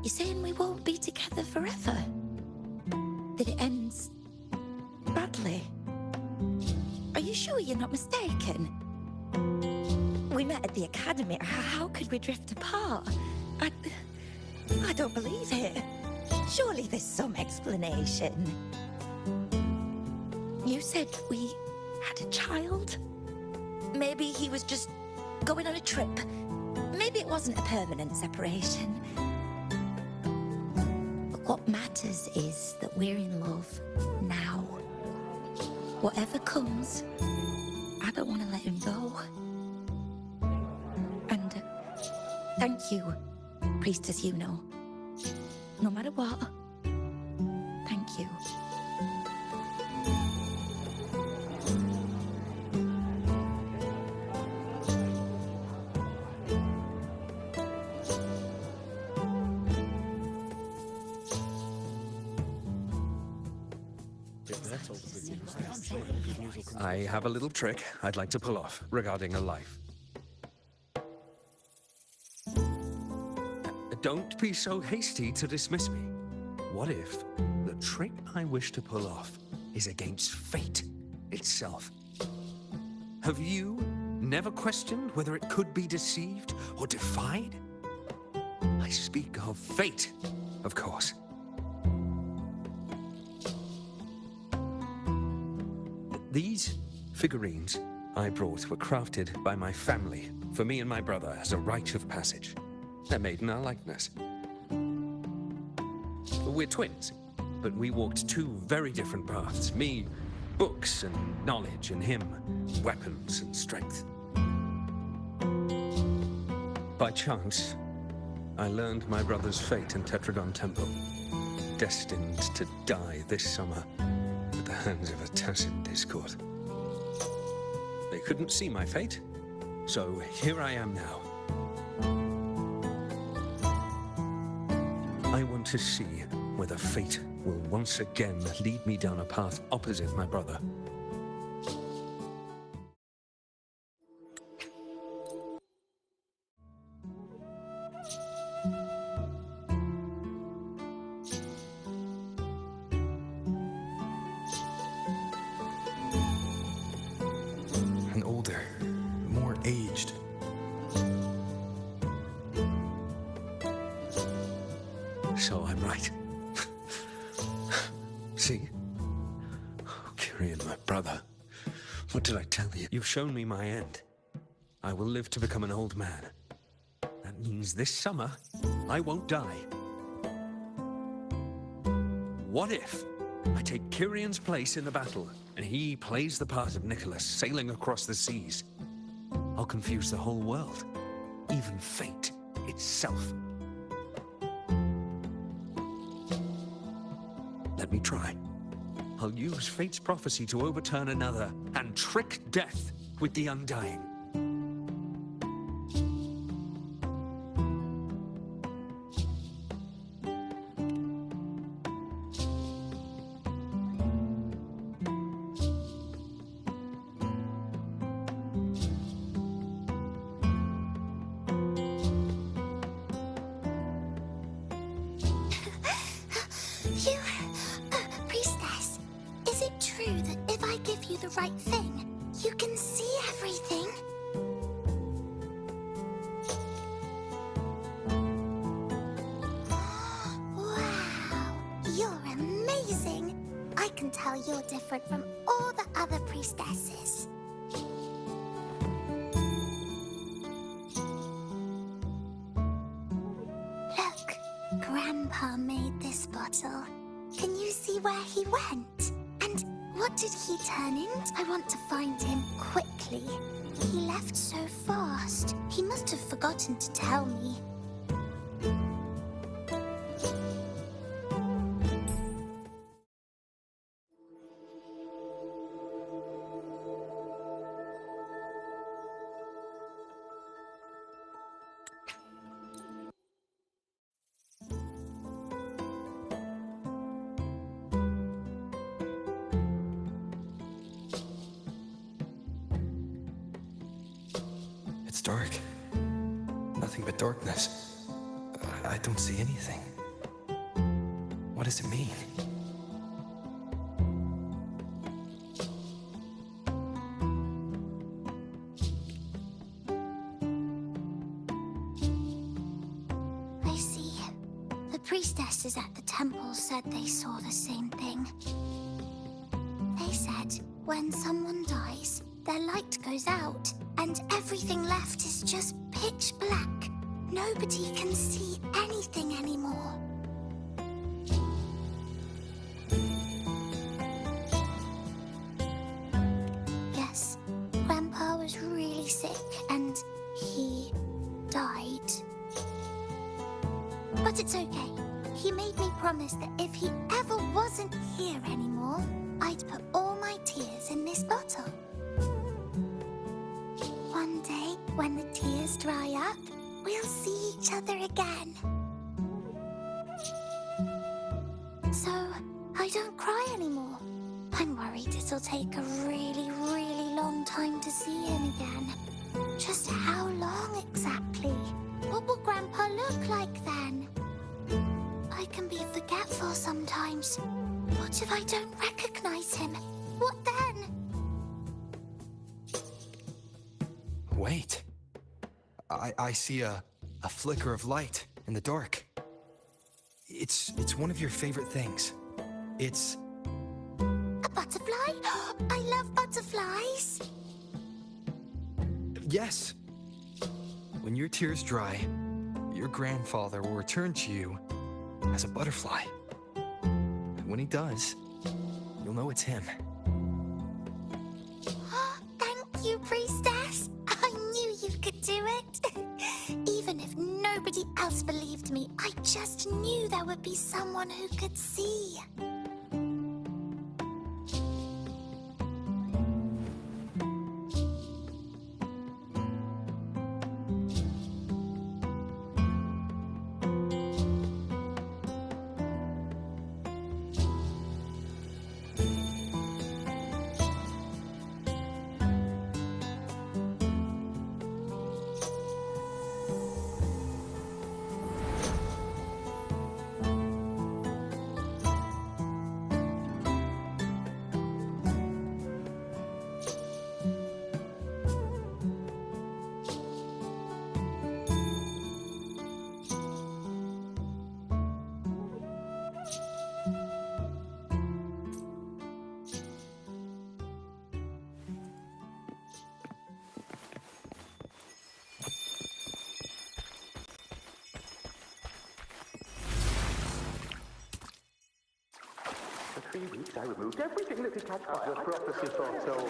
You're saying we won't be together forever? That it ends badly? Are you sure you're not mistaken? We met at the academy. How could we drift apart? I don't believe it. Surely there's some explanation. You said we had a child? Maybe he was just going on a trip. Maybe it wasn't a permanent separation. But what matters is that we're in love now. Whatever comes, I don't want to let him go. And thank you, Priestess Yuno. No matter what, thank you. I have a little trick I'd like to pull off regarding a life. Don't be so hasty to dismiss me. What if the trick I wish to pull off is against fate itself? Have you never questioned whether it could be deceived or defied? I speak of fate, of course. These figurines I brought were crafted by my family for me and my brother as a rite of passage. They're made in our likeness. We're twins, but we walked two very different paths. Me, books and knowledge, and him, weapons and strength. By chance, I learned my brother's fate in Tetragon Temple, destined to die this summer at the hands of a tacit discord. They couldn't see my fate, so here I am now. I want to see whether fate will once again lead me down a path opposite my brother. An older, more aged. So I'm right. See? Oh, Kyrian, my brother. What did I tell you? You've shown me my end. I will live to become an old man. That means this summer, I won't die. What if I take Kyrian's place in the battle, and he plays the part of Nicholas sailing across the seas? I'll confuse the whole world, even fate itself. Let me try. I'll use fate's prophecy to overturn another and trick death with the undying. right thing. You can see everything. Wow, you're amazing. I can tell you're different from all the other priestesses. Look, Grandpa made this bottle. Can you see where he went? And what did he turn into? I want to find him quickly. He left so fast. He must have forgotten to tell me. It's dark. Nothing but darkness. I don't see anything. What does it mean? I see. The priestesses at the temple said they saw the same thing. They said when someone dies, their light goes out, and everything left is just pitch black. Nobody can see anything anymore. Yes, Grandpa was really sick, and he died. But it's okay. He made me promise that if he ever wasn't here anymore, I'd put all my tears in this bottle. One day, when the tears dry up, we'll see each other again. So, I don't cry anymore. I'm worried it'll take a really, really long time to see him again. Just how long exactly? What will Grandpa look like then? I can be forgetful sometimes. What if I don't recognize him? What then? Wait. I see a flicker of light in the dark. It's one of your favorite things. It's... A butterfly? I love butterflies. Yes. When your tears dry, your grandfather will return to you as a butterfly. When he does, you'll know it's him. Thank you, Priestess. I knew you could do it. Even if nobody else believed me, I just knew there would be someone who could see. For 3 weeks, I removed everything that attached by the prophecy foretold.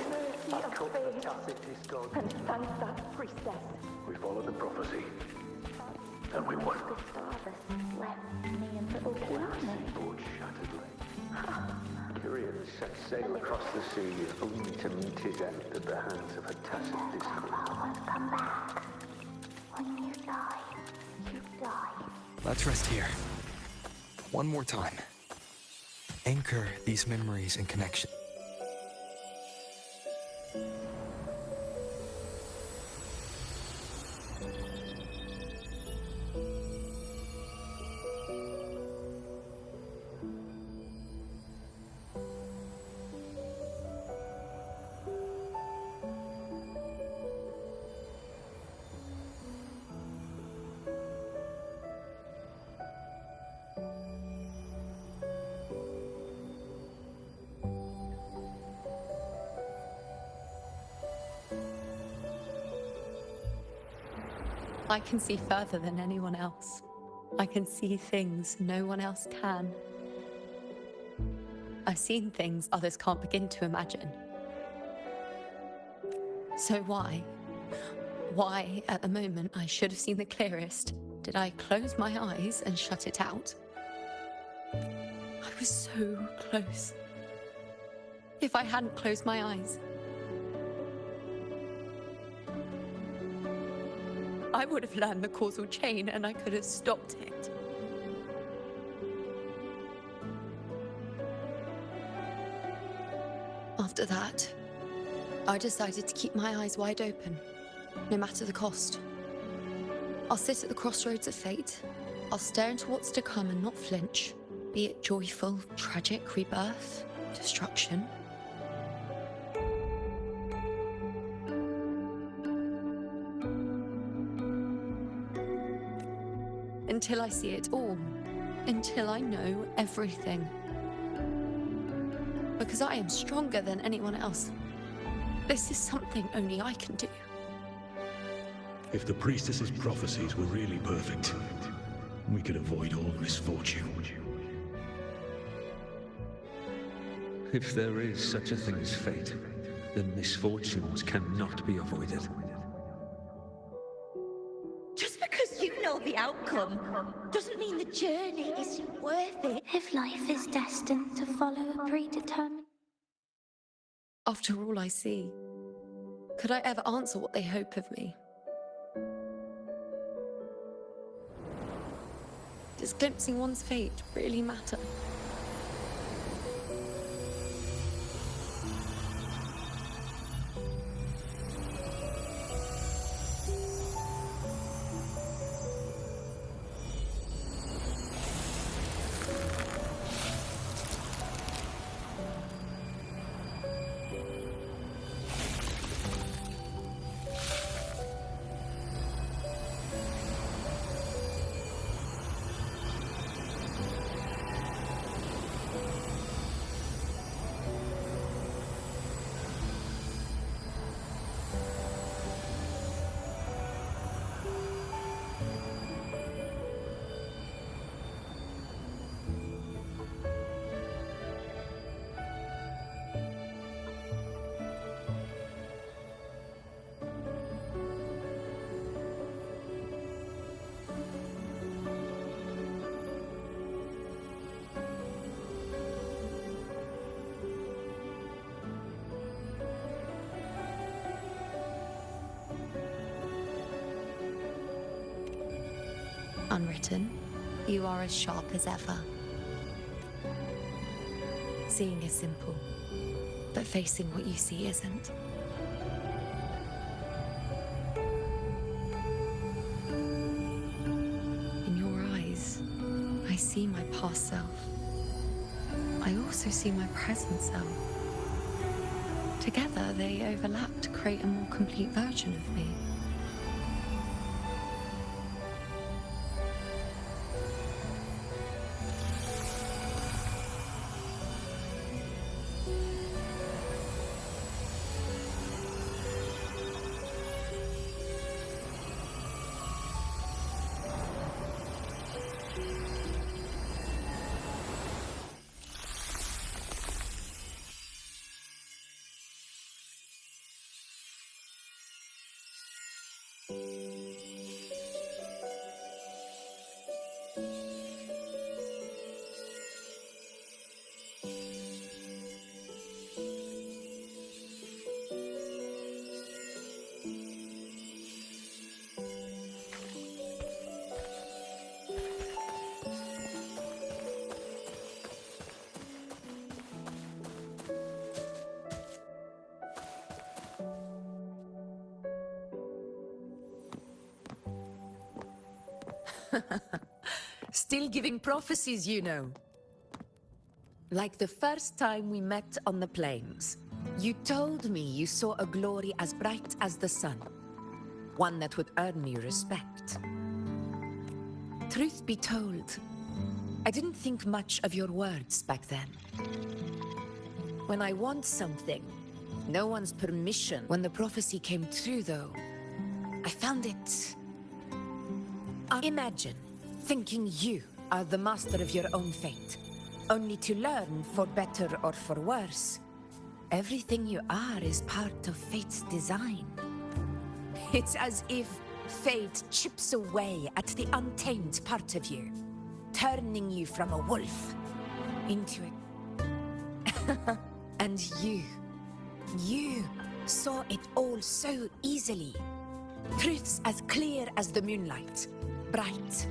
I cut the tacit discord. And thank that priestess. We followed the prophecy, and we won. The stardust left me and little Kiana. Seaboard shattered. Kyrian set sail across the sea, only to meet his end at the hands of a tacit discord. Always come back. When you die, you die. Let's rest here. One more time. Anchor these memories in connection. I can see further than anyone else. I can see things no one else can. I've seen things others can't begin to imagine. So why at the moment I should have seen the clearest, did I close my eyes and shut it out? I was so close. If I hadn't closed my eyes, I would have learned the causal chain and I could have stopped it. After that, I decided to keep my eyes wide open, no matter the cost. I'll sit at the crossroads of fate. I'll stare into what's to come and not flinch, be it joyful, tragic, rebirth, destruction. Until I see it all, until I know everything. Because I am stronger than anyone else. This is something only I can do. If the priestess's prophecies were really perfect, we could avoid all misfortune. If there is such a thing as fate, then misfortunes cannot be avoided. Just because you know the outcome doesn't mean the journey isn't worth it. If life is destined to follow a predetermined... After all I see, could I ever answer what they hope of me? Does glimpsing one's fate really matter? Unwritten, you are as sharp as ever. Seeing is simple, but facing what you see isn't. In your eyes, I see my past self. I also see my present self. Together, they overlap to create a more complete version of me. Still giving prophecies, you know. Like the first time we met on the plains. You told me you saw a glory as bright as the sun. One that would earn me respect. Truth be told, I didn't think much of your words back then. When I want something, no one's permission. When the prophecy came true, though, I found it Imagine thinking you are the master of your own fate, only to learn, for better or for worse, everything you are is part of fate's design. It's as if fate chips away at the untamed part of you, turning you from a wolf into a... And you saw it all so easily. Truths as clear as the moonlight, bright.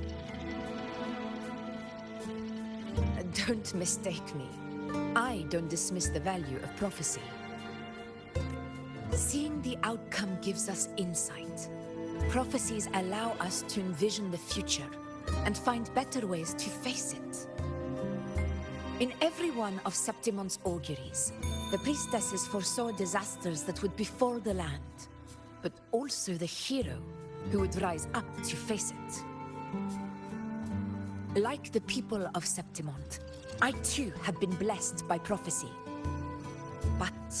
Don't mistake me. I don't dismiss the value of prophecy. Seeing the outcome gives us insight. Prophecies allow us to envision the future and find better ways to face it. In every one of Septimon's auguries, the priestesses foresaw disasters that would befall the land, but also the hero who would rise up to face it. Like the people of Septimont, I too have been blessed by prophecy. But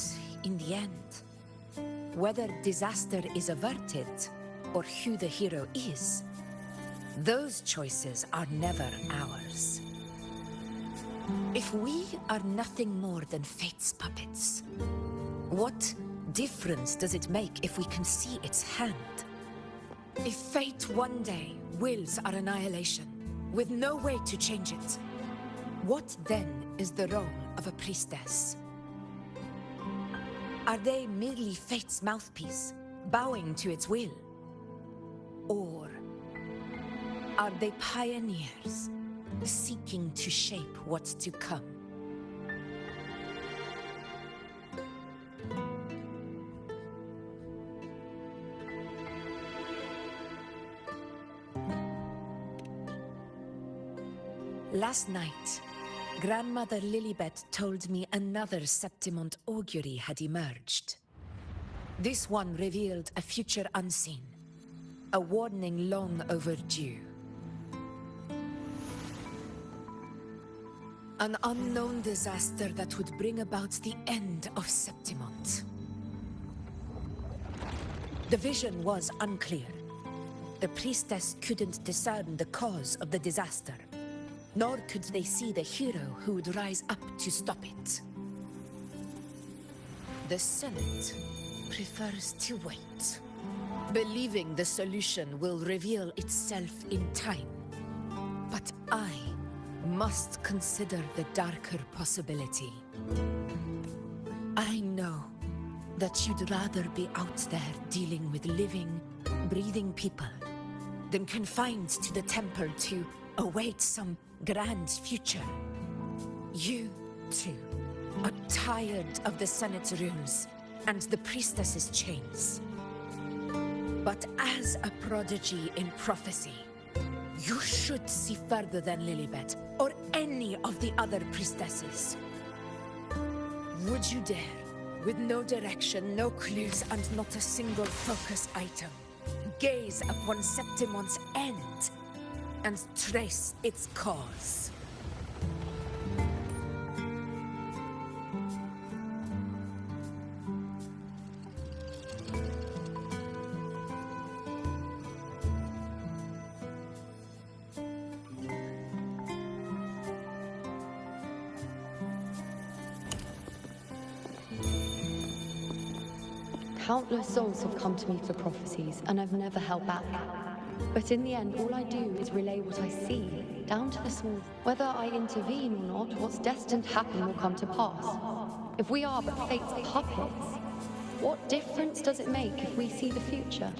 in the end, whether disaster is averted or who the hero is, those choices are never ours. If we are nothing more than fate's puppets, what difference does it make if we can see its hand? If fate one day wills our annihilation, with no way to change it, what then is the role of a priestess? Are they merely fate's mouthpiece, bowing to its will? Or are they pioneers, seeking to shape what's to come? Last night, Grandmother Lilibet told me another Septimont augury had emerged. This one revealed a future unseen, a warning long overdue. An unknown disaster that would bring about the end of Septimont. The vision was unclear. The priestess couldn't discern the cause of the disaster, nor could they see the hero who would rise up to stop it. The Senate prefers to wait, believing the solution will reveal itself in time. But I must consider the darker possibility. I know that you'd rather be out there dealing with living, breathing people than confined to the temple to await some grand future. You, too, are tired of the Senate's rules and the priestess's chains. But as a prodigy in prophecy, you should see further than Lilibet or any of the other priestesses. Would you dare, with no direction, no clues, and not a single focus item, gaze upon Septimon's end and trace its cause? Countless souls have come to me for prophecies, and I've never held back. But in the end, all I do is relay what I see, down to the small. Whether I intervene or not, what's destined to happen will come to pass. If we are but fate's puppets, what difference does it make if we see the future?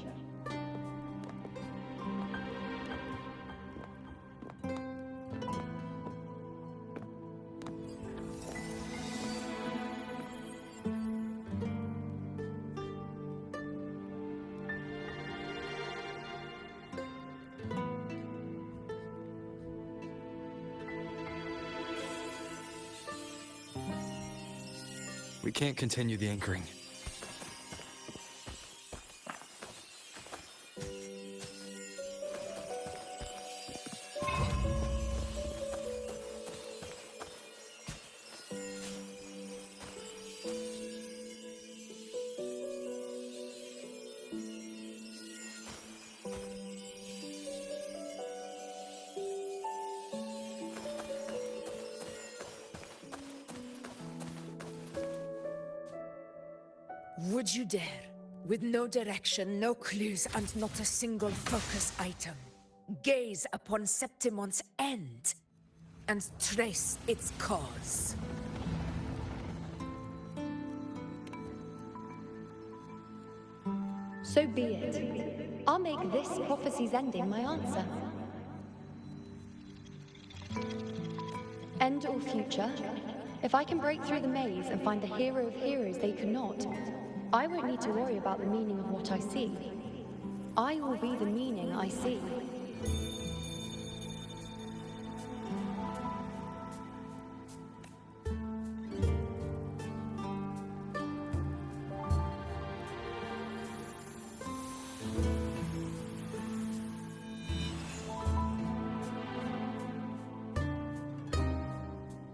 We can't continue the anchoring. Would you dare, with no direction, no clues, and not a single focus item, gaze upon Septimon's end and trace its cause? So be it. I'll make this prophecy's ending my answer. End or future, if I can break through the maze and find the hero of heroes they could not, I won't need to worry about the meaning of what I see. I will be the meaning I see.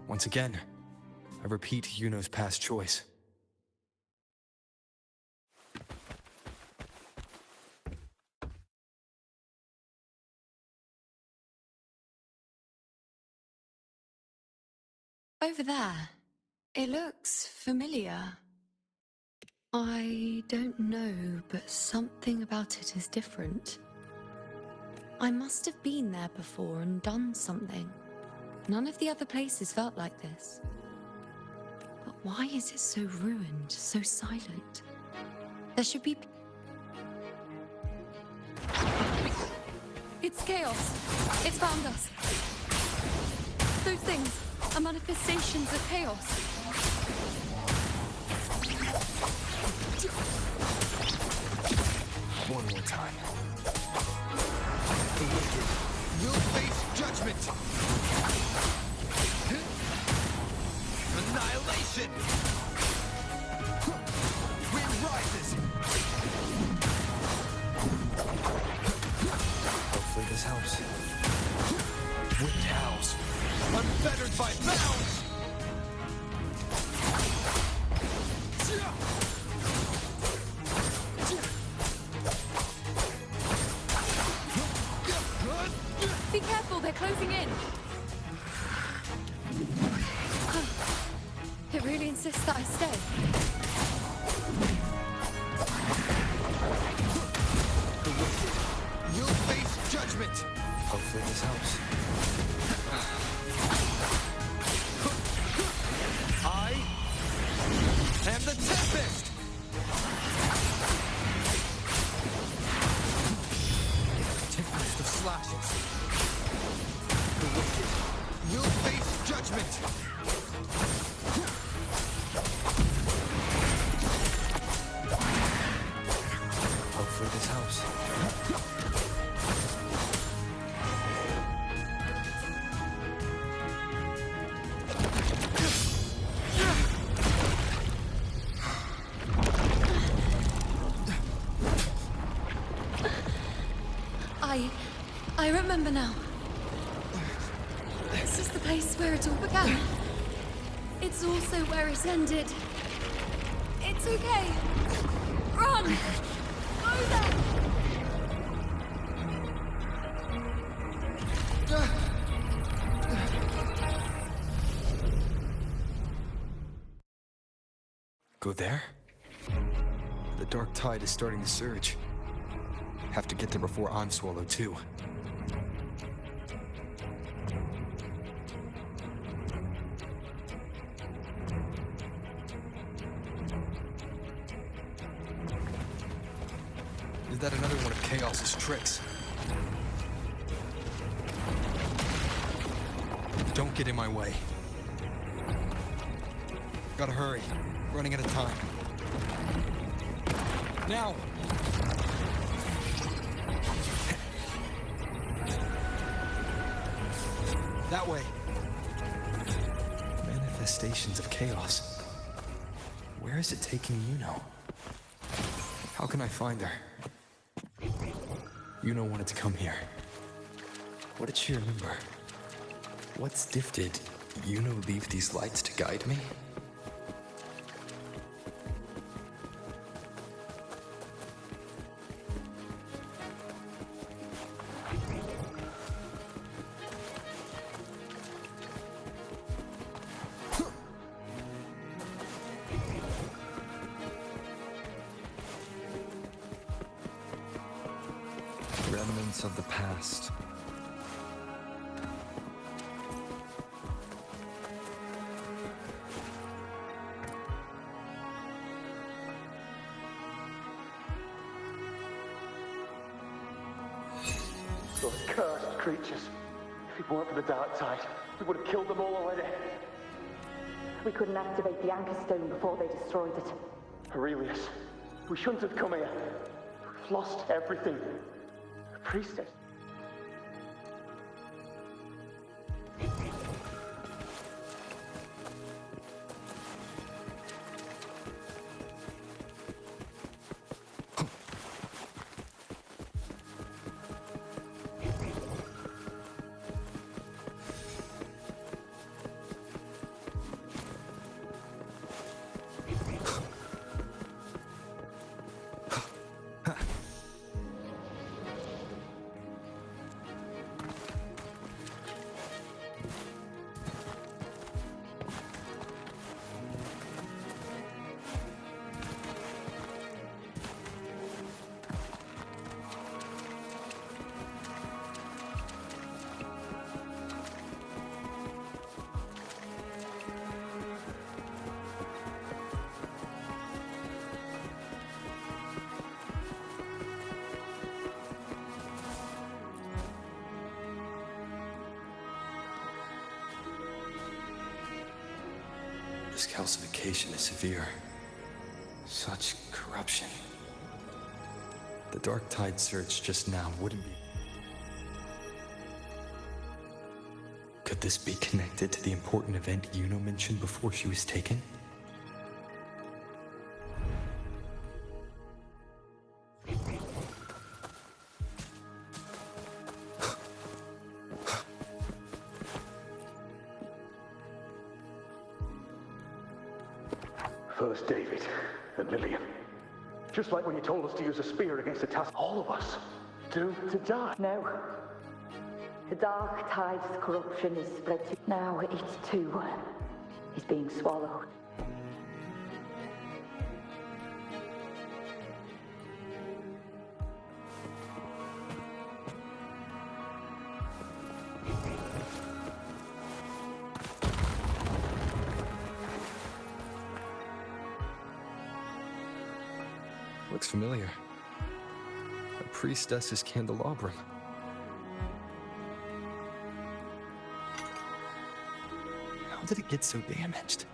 Once again, I repeat Yuno's past choice. Over there. It looks familiar. I don't know, but something about it is different. I must have been there before and done something. None of the other places felt like this. But why is it so ruined, so silent? There should be... It's chaos. It's found us. Those things are manifestations of chaos. One more time. The wicked will face judgment. Annihilation. Wind rises. Hopefully this helps. Wind howls. Unfettered by bounds. Be careful, they're closing in. It really insists that I stay. The wicked will face judgment. Hopefully this helps. I am the Tempest. Tempest of slashes. The wicked will face judgment. Hopefully this helps. I remember now. This is the place where it all began. It's also where it ended. It's okay. Run! Go there! Go there? The dark tide is starting to surge. Have to get there before I'm swallowed too. Is that another one of Chaos's tricks? Don't get in my way. Gotta hurry. Running out of time. Now! That way. Manifestations of chaos. Where is it taking Yuno? How can I find her? Yuno wanted to come here. What did she remember? What stiff did Yuno leave these lights to guide me? Remnants of the past. Those cursed creatures. If it weren't for the dark tide, we would have killed them all already. We couldn't activate the anchor stone before they destroyed it. Aurelius, we shouldn't have come here. We've lost everything. The priestess. This calcification is severe. Such corruption. The Dark Tide search just now wouldn't be... Could this be connected to the important event Yuno mentioned before she was taken? First David and Lillian. Just like when you told us to use a spear against a task, all of us doomed to die. No. The dark tide's corruption is spread to... Now it too is being swallowed. Looks familiar. A priestess's candelabrum. How did it get so damaged?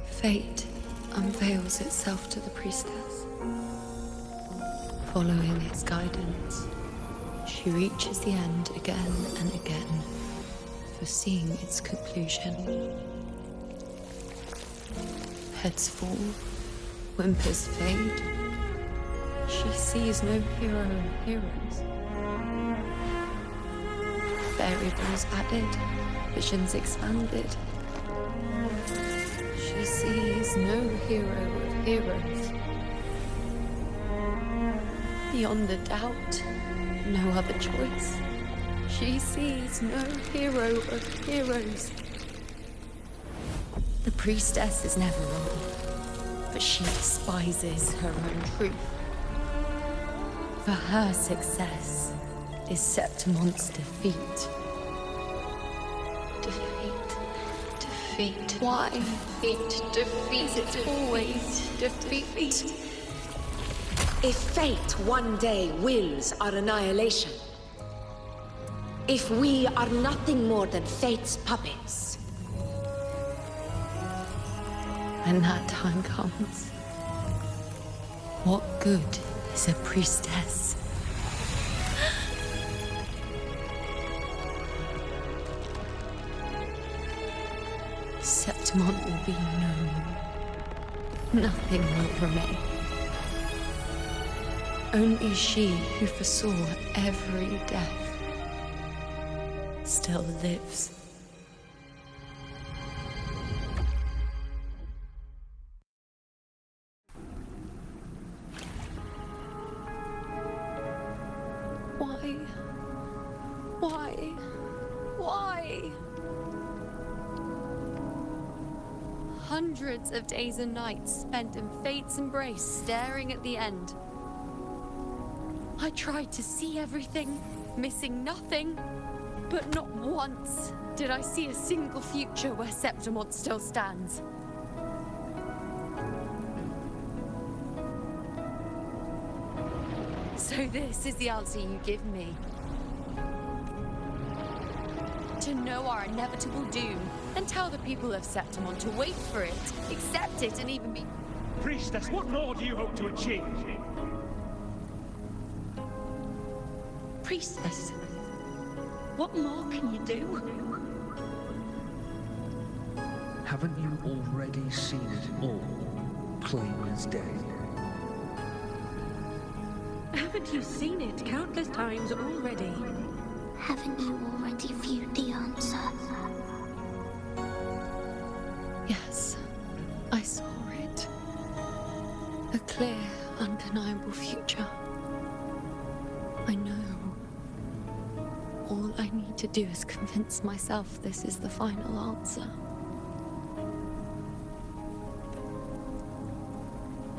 Fate unveils itself to the priestess. Following its guidance, she reaches the end again and again, foreseeing its conclusion. Heads fall, whimpers fade. She sees no hero or heroes. Variables added, visions expanded. She sees no hero of heroes. Beyond a doubt, no other choice. She sees no hero of heroes. The priestess is never wrong, but she despises her own truth. For her success is Septimon's defeat. Defeat. Why? Defeat. It's always defeat. If fate one day wills our annihilation, if we are nothing more than fate's puppets, when that time comes, what good is a priestess? Septimon will be known. Nothing will remain. Only she who foresaw every death still lives. hundreds of days and nights spent in Fate's embrace, staring at the end. I tried to see everything, missing nothing, but not once did I see a single future where Septimont still stands. So this is the answer you give me. To know our inevitable doom, and tell the people of Septimont to wait for it, accept it, and even be... Priestess, what more do you hope to achieve? Priestess, what more can you do? Haven't you already seen it all, plain as day? Haven't you seen it countless times already? Haven't you already viewed the answer? Yes, I saw it. A clear, undeniable future. I know. All I need to do is convince myself this is the final answer.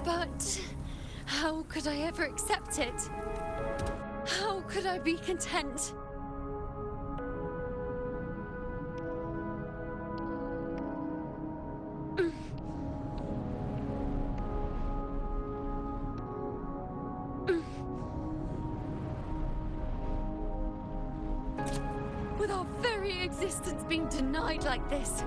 But how could I ever accept it? How could I be content? With our very existence being denied like this.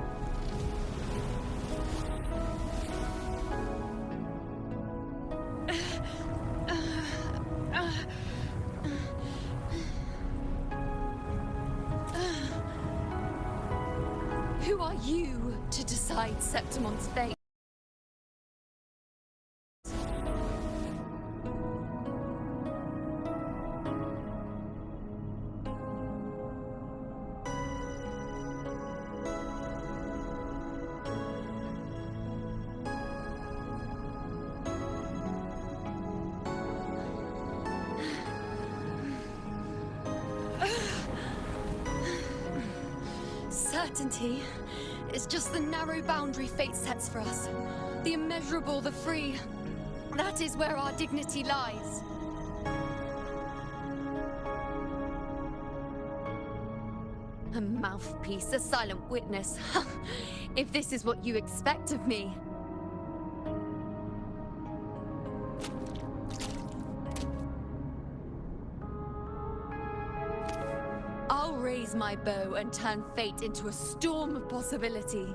Who are you to decide Septimon's fate? Certainty is just the narrow boundary fate sets for us. The immeasurable, the free. That is where our dignity lies. A mouthpiece, a silent witness. If this is what you expect of me. I'll raise my bow and turn fate into a storm of possibility.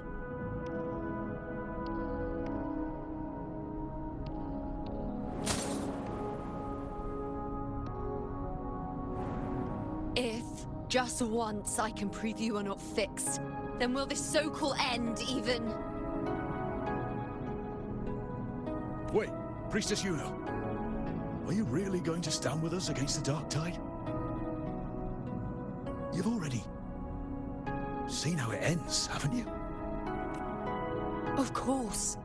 If, just once, I can prove you are not fixed, then will this so-called end even... Wait, Priestess Yuno. Are you really going to stand with us against the Dark Tide? You've already seen how it ends, haven't you? Of course.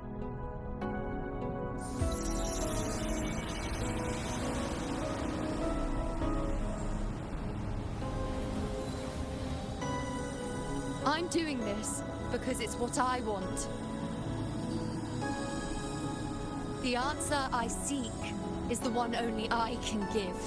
I'm doing this because it's what I want. The answer I seek is the one only I can give.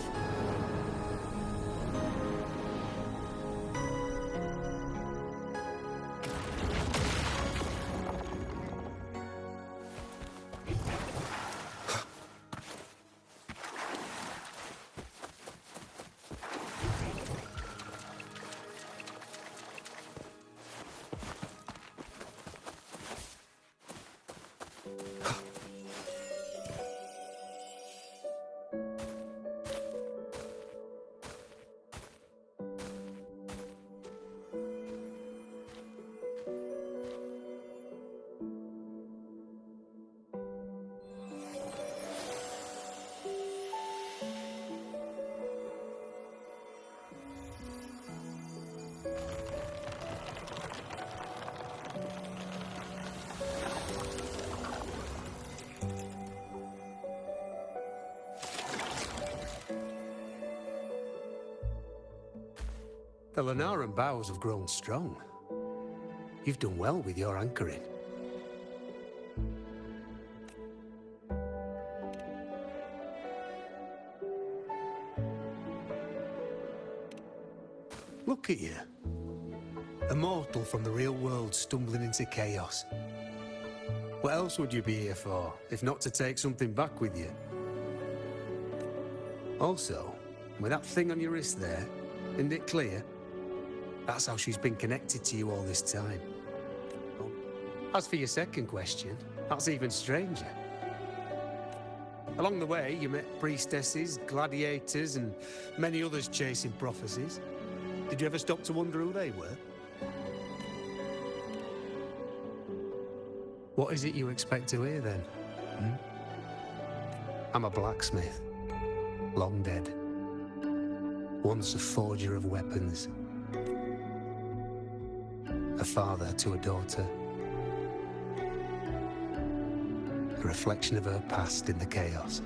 The Lenaran bows have grown strong. You've done well with your anchoring. Look at you. A mortal from the real world stumbling into chaos. What else would you be here for, if not to take something back with you? Also, with that thing on your wrist there, isn't it clear? That's how she's been connected to you all this time. As for your second question, that's even stranger. Along the way, you met priestesses, gladiators, and many others chasing prophecies. Did you ever stop to wonder who they were? What is it you expect to hear, then? I'm a blacksmith. Long dead. Once a forger of weapons. A father to a daughter. A reflection of her past in the chaos.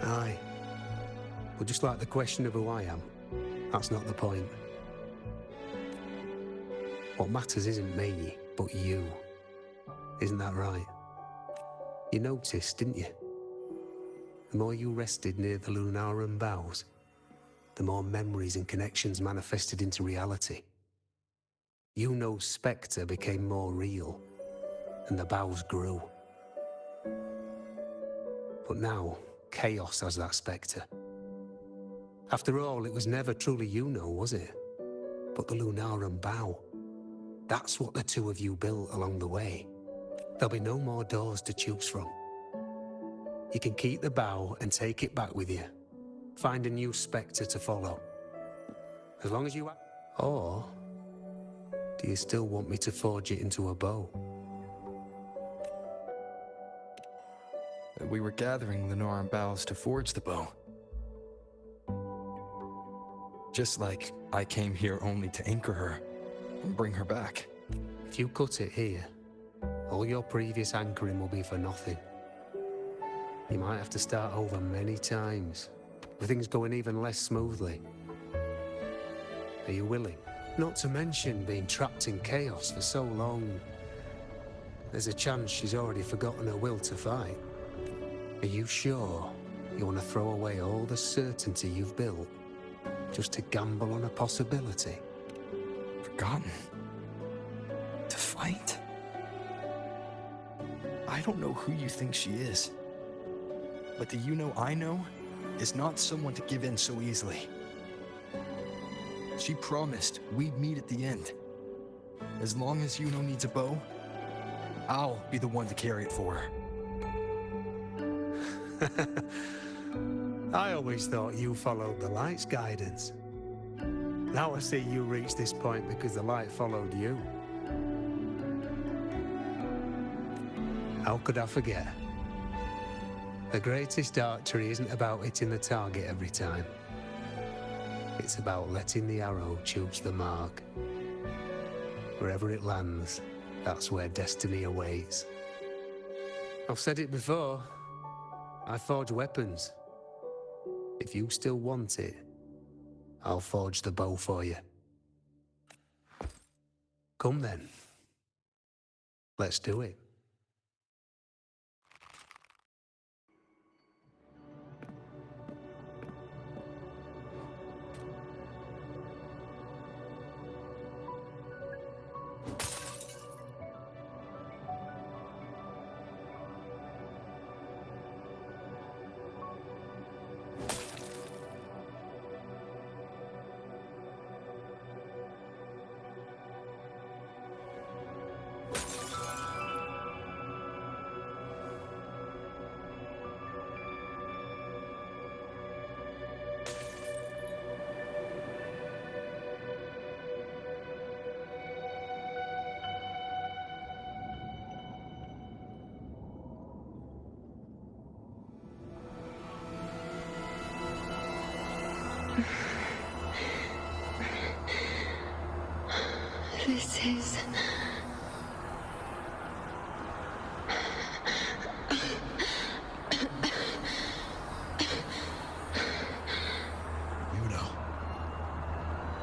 Aye. But just like the question of who I am, that's not the point. What matters isn't me, but you. Isn't that right? You noticed, didn't you? The more you rested near the Lunarum boughs, the more memories and connections manifested into reality. Yuno's spectre became more real, and the boughs grew. But now, chaos has that spectre. After all, it was never truly Yuno, was it? But the Lunarum bough. That's what the two of you built along the way. There'll be no more doors to choose from. You can keep the bow and take it back with you. Find a new spectre to follow. As long as you... Or... do you still want me to forge it into a bow? We were gathering Lunarum boughs to forge the bow. Just like I came here only to anchor her and bring her back. If you cut it here, all your previous anchoring will be for nothing. You might have to start over many times, with things going even less smoothly. Are you willing? Not to mention being trapped in chaos for so long. There's a chance she's already forgotten her will to fight. Are you sure you want to throw away all the certainty you've built just to gamble on a possibility? Forgotten? To fight? I don't know who you think she is. But the Yuno I know is not someone to give in so easily. She promised we'd meet at the end. As long as Yuno needs a bow, I'll be the one to carry it for her. I always thought you followed the light's guidance. Now I see you reached this point because the light followed you. How could I forget? The greatest archery isn't about hitting the target every time. It's about letting the arrow choose the mark. Wherever it lands, that's where destiny awaits. I've said it before. I forge weapons. If you still want it, I'll forge the bow for you. Come then. Let's do it. This is... Yuno.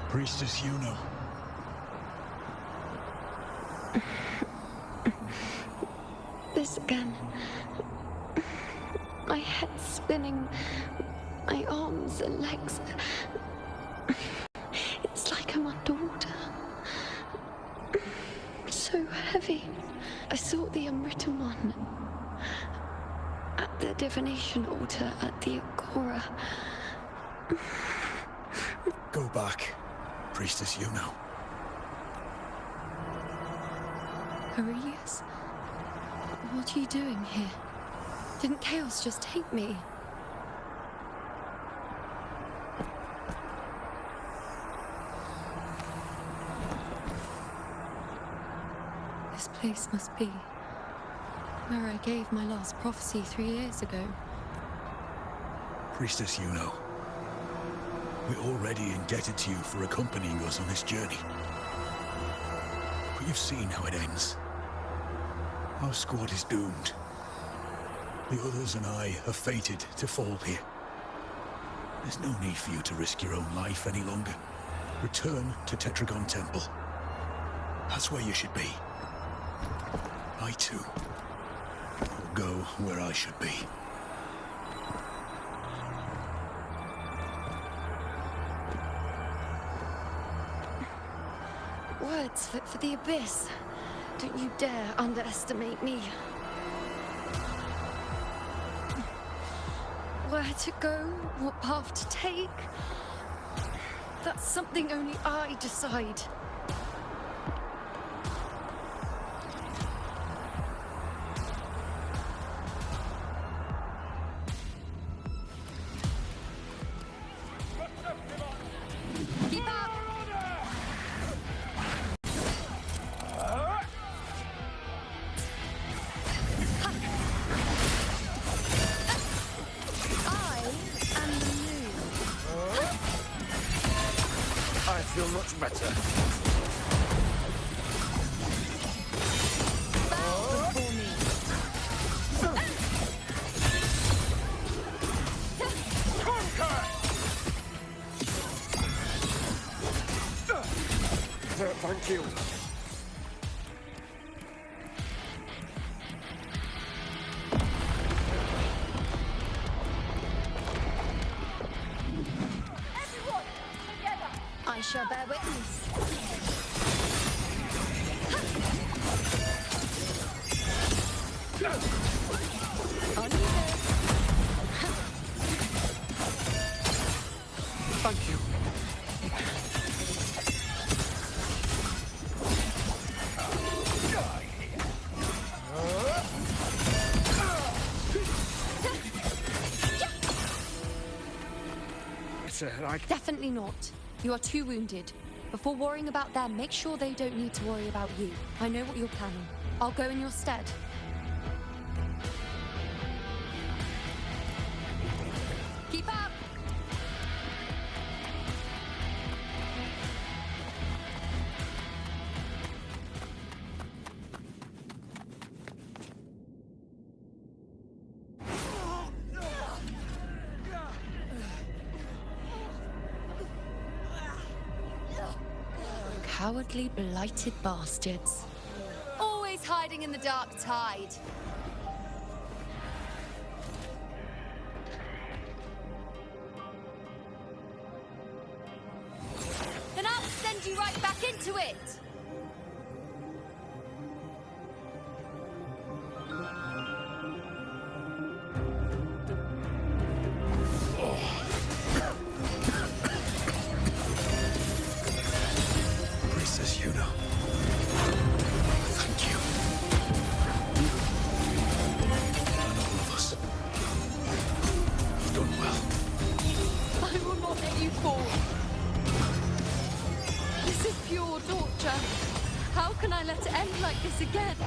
Priestess Yuno. This again. My head's spinning. My arms and legs. It's like I'm underwater. So heavy. I saw the unwritten one at the divination altar at the Agora. Go back, Priestess Yuno. Aurelius? What are you doing here? Didn't Chaos just take me? This place must be where I gave my last prophecy 3 years ago. Priestess Yuno, we're already indebted to you for accompanying us on this journey. But you've seen how it ends. Our squad is doomed. The others and I are fated to fall here. There's no need for you to risk your own life any longer. Return to Tetragon Temple. That's where you should be. I too will go where I should be. Words fit for the abyss. Don't you dare underestimate me. Where to go, what path to take, that's something only I decide. Keep up! I feel much better. Bow before me. Thank you. I shall bear witness. On you go. Thank you. Definitely not. You are too wounded. Before worrying about them, make sure they don't need to worry about you. I know what you're planning. I'll go in your stead. Keep up! Cowardly, blighted bastards. Always hiding in the dark tide. Then I'll send you right back into it! Again.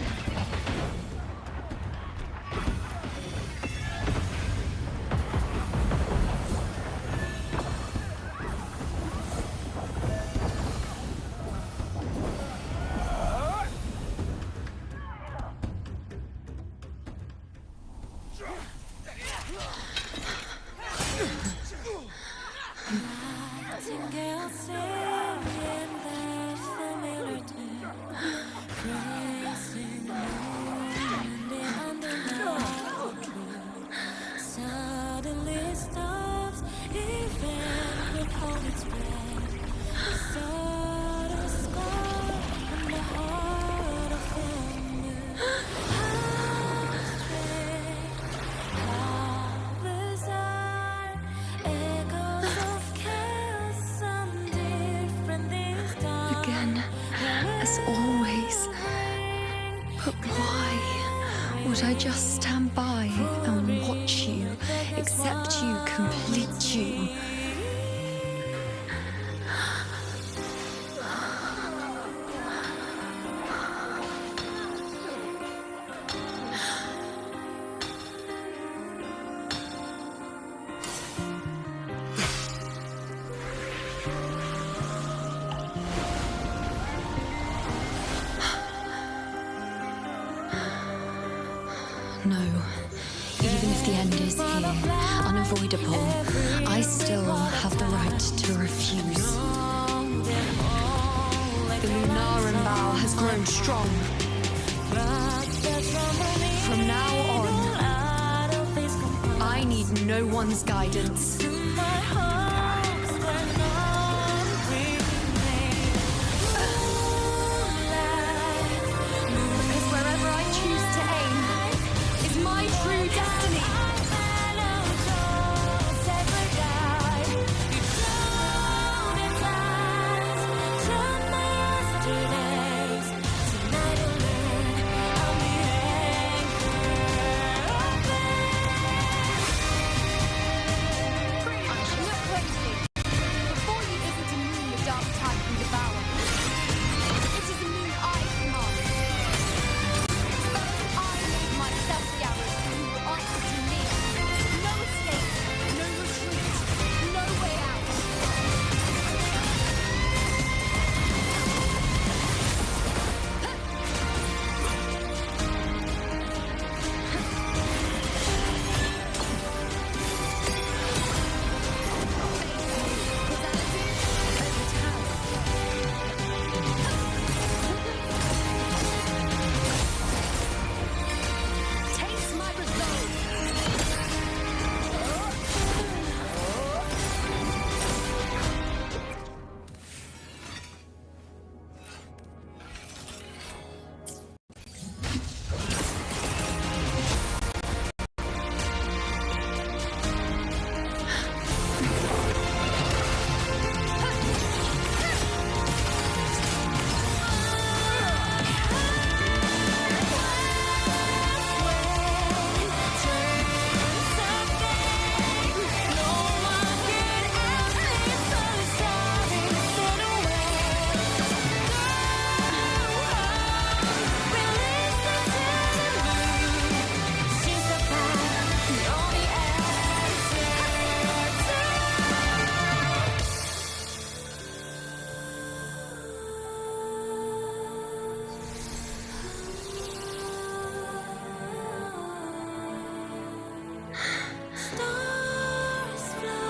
Yes, always. But why would I just stand by and watch you, accept you, complete you? No. Even if the end is here, unavoidable, I still have the right to refuse. The Lunaran vow has grown strong. From now on, I need no one's guidance. Because wherever I choose to aim is my true destiny.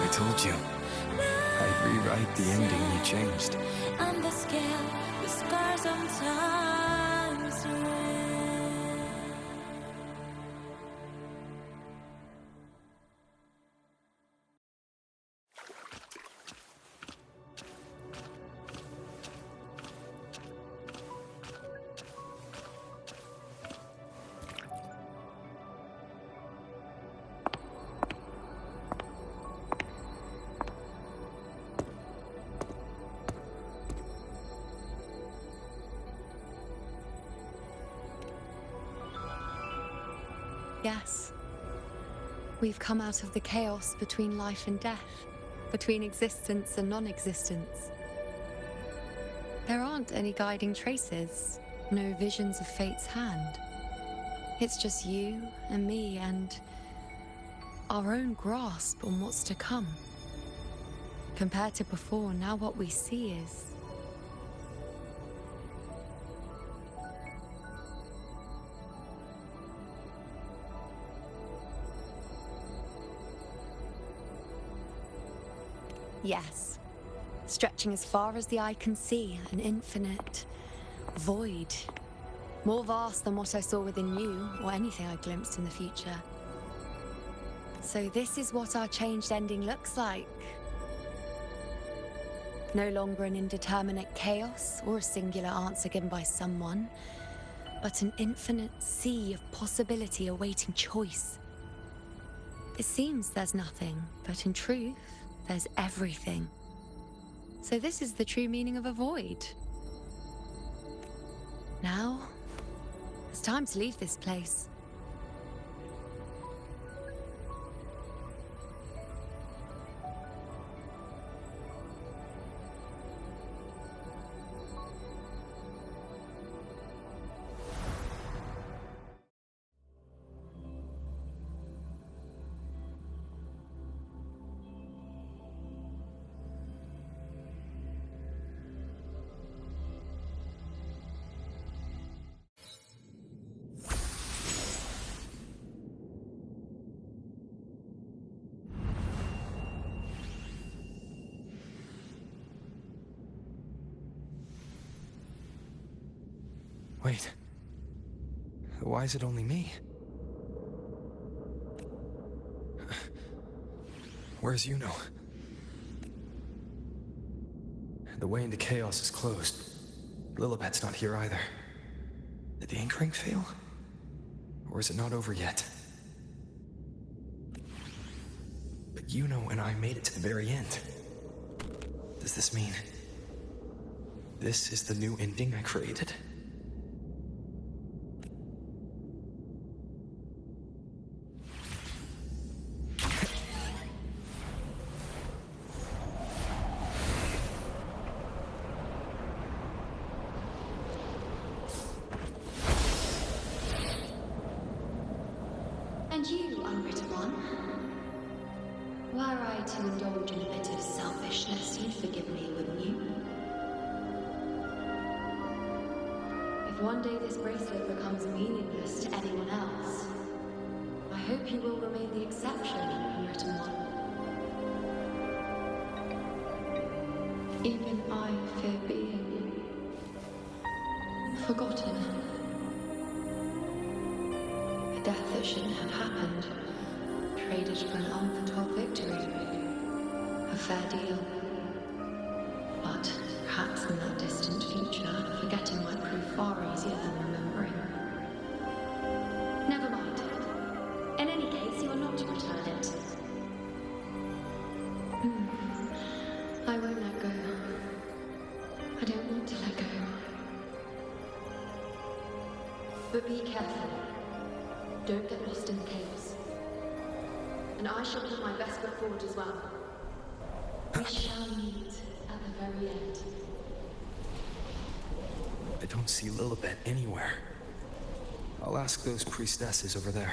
I told you. I'd rewrite the ending you changed. And the scale, the scars sometimes Yes. We've come out of the chaos between life and death, between existence and non-existence. There aren't any guiding traces, no visions of fate's hand. It's just you and me and our own grasp on what's to come. Compared to before, now what we see is yes, stretching as far as the eye can see, an infinite void. More vast than what I saw within you, or anything I glimpsed in the future. So this is what our changed ending looks like. No longer an indeterminate chaos, or a singular answer given by someone, but an infinite sea of possibility awaiting choice. It seems there's nothing, but in truth, there's everything. So this is the true meaning of a void. time to leave this place. Wait. Why is it only me? Where's Yuno? The way into Chaos is closed. Lilibet's not here either. Did the anchoring fail? Or is it not over yet? But Yuno and I made it to the very end. Does this mean this is the new ending I created? And you, unwritten one, were I to indulge in a bit of selfishness, you'd forgive me, wouldn't you? If one day this bracelet becomes meaningless to anyone else, I hope you will remain the exception, unwritten one. Even I fear being forgotten. A death that shouldn't have happened, traded for an unforetold victory. A fair deal. But perhaps in that distant future, forgetting might prove far easier than remembering. Never mind. In any case, you are not to return it. I won't let go. I don't want to let go. But be careful. Don't get lost in the chaos. And I shall put my best foot forward as well. We shall meet at the very end. I don't see Lilibet anywhere. I'll ask those priestesses over there.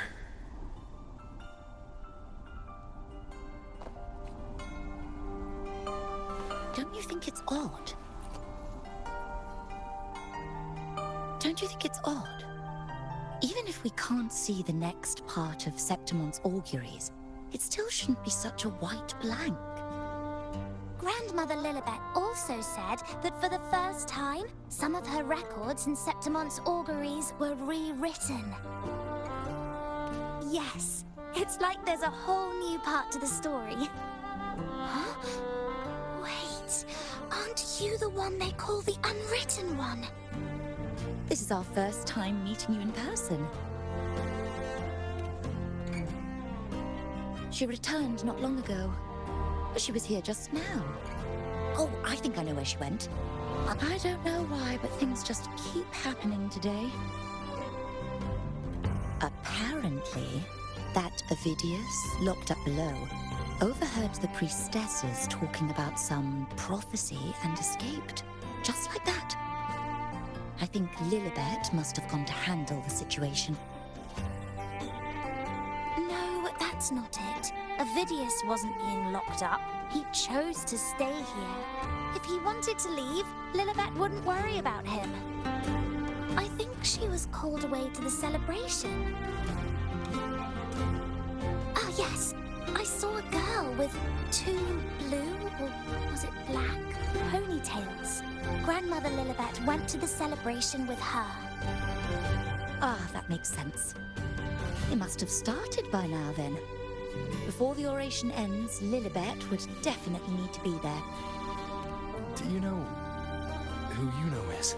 Don't you think it's odd? Don't you think it's odd? Even if we can't see the next part of Septimon's auguries, it still shouldn't be such a white blank. Grandmother Lilibet also said that for the first time, some of her records in Septimon's auguries were rewritten. Yes, it's like there's a whole new part to the story. Huh? Wait, aren't you the one they call the unwritten one? This is our first time meeting you in person. She returned not long ago, but she was here just now. Oh, I think I know where she went. I don't know why, but things just keep happening today. Apparently, that Ovidius, locked up below, overheard the priestesses talking about some prophecy and escaped. Just like that. I think Lilibet must have gone to handle the situation. No, that's not it. Ovidius wasn't being locked up. He chose to stay here. If he wanted to leave, Lilibet wouldn't worry about him. I think she was called away to the celebration. Ah, yes. I saw a girl with 2 blue, or was it black, ponytails. Grandmother Lilibet went to the celebration with her. Ah, that makes sense. It must have started by now, then. Before the oration ends, Lilibet would definitely need to be there. Do you know who Yuno is?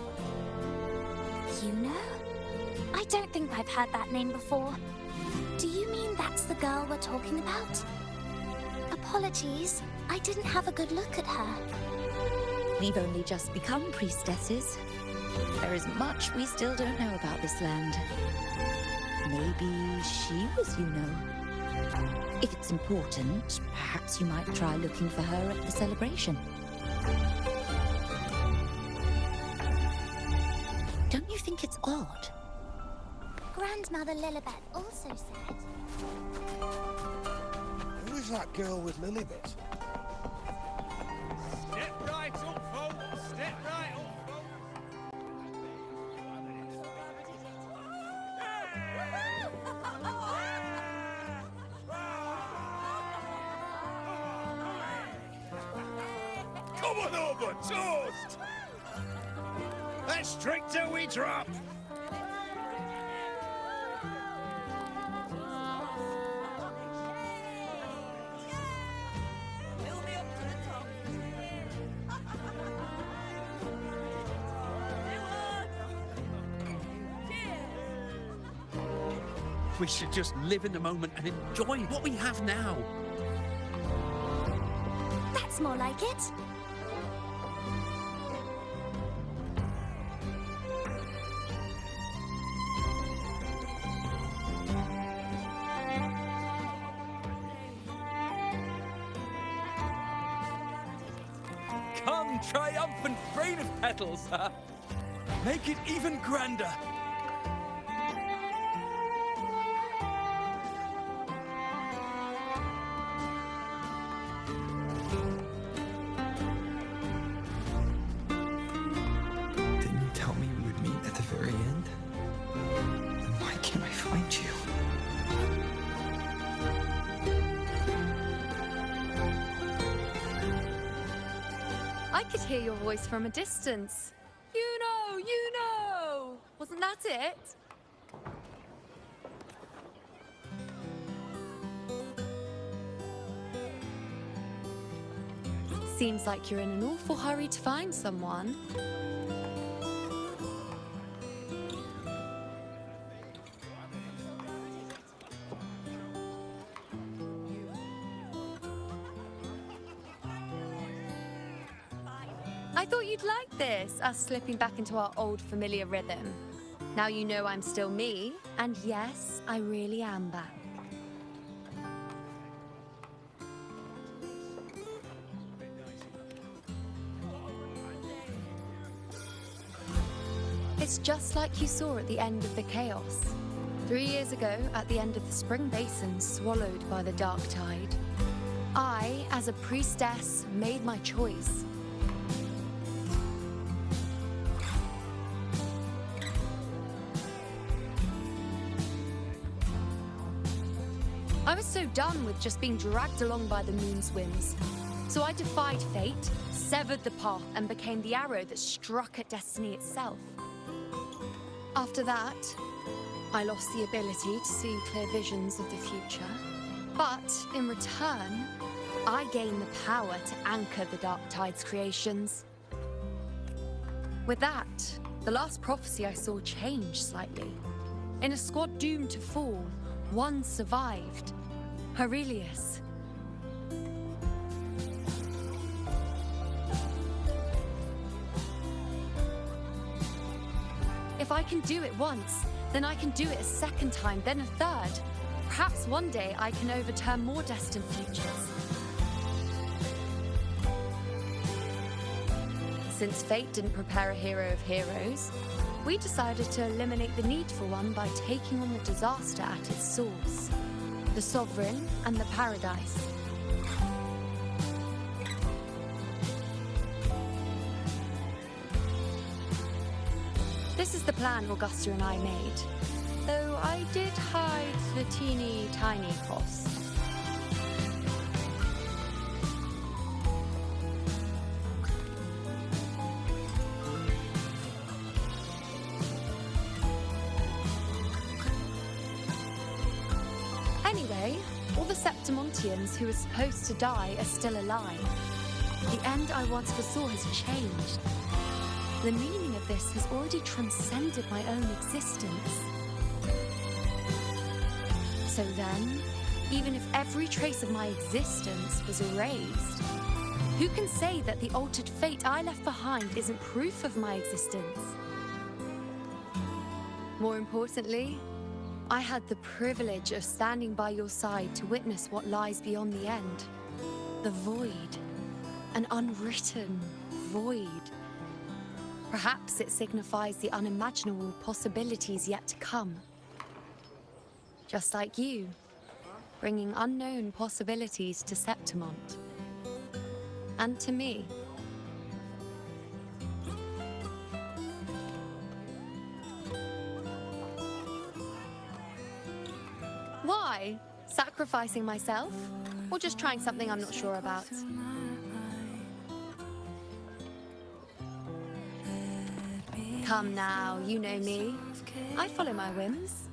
Yuno? I don't think I've heard that name before. Do you mean that's the girl we're talking about? Apologies, I didn't have a good look at her. We've only just become priestesses. There is much we still don't know about this land. Maybe she was, you know. If it's important, perhaps you might try looking for her at the celebration. Don't you think it's odd? Grandmother Lilibet also said... Who is that girl with Lilibet? Step right up, folks! Step right up, folks! Come on over, toast! Let's drink till we drop! We should just live in the moment and enjoy what we have now. That's more like it. Come, triumphant rain of petals, huh? Make it even grander. Didn't you tell me we would meet at the very end? Then why can't I find you? I could hear your voice from a distance. You know! Wasn't that it? Seems like you're in an awful hurry to find someone. I thought you'd like this, us slipping back into our old familiar rhythm. Now you know I'm still me, and yes, I really am back. It's just like you saw at the end of the chaos. 3 years ago, at the end of the spring basin swallowed by the dark tide, I, as a priestess, made my choice. I was so done with just being dragged along by the moon's whims. So I defied fate, severed the path, and became the arrow that struck at destiny itself. After that, I lost the ability to see clear visions of the future. But in return, I gained the power to anchor the Dark Tide's creations. With that, the last prophecy I saw changed slightly. In a squad doomed to fall, one survived. Aurelius. If I can do it once, then I can do it a second time, then a third. Perhaps one day I can overturn more destined futures. Since fate didn't prepare a hero of heroes, we decided to eliminate the need for one by taking on the disaster at its source. The Sovereign and the Paradise. This is the plan Augusta and I made, though I did hide the teeny tiny cost. Anyway, all the Septimontians who were supposed to die are still alive. The end I once foresaw has changed. The meaning of this has already transcended my own existence. So then, even if every trace of my existence was erased, who can say that the altered fate I left behind isn't proof of my existence? More importantly, I had the privilege of standing by your side to witness what lies beyond the end. The void. An unwritten void. Perhaps it signifies the unimaginable possibilities yet to come. Just like you, bringing unknown possibilities to Septimont. And to me. Why? Sacrificing myself? Or just trying something I'm not sure about? Come now, you know me. I follow my whims.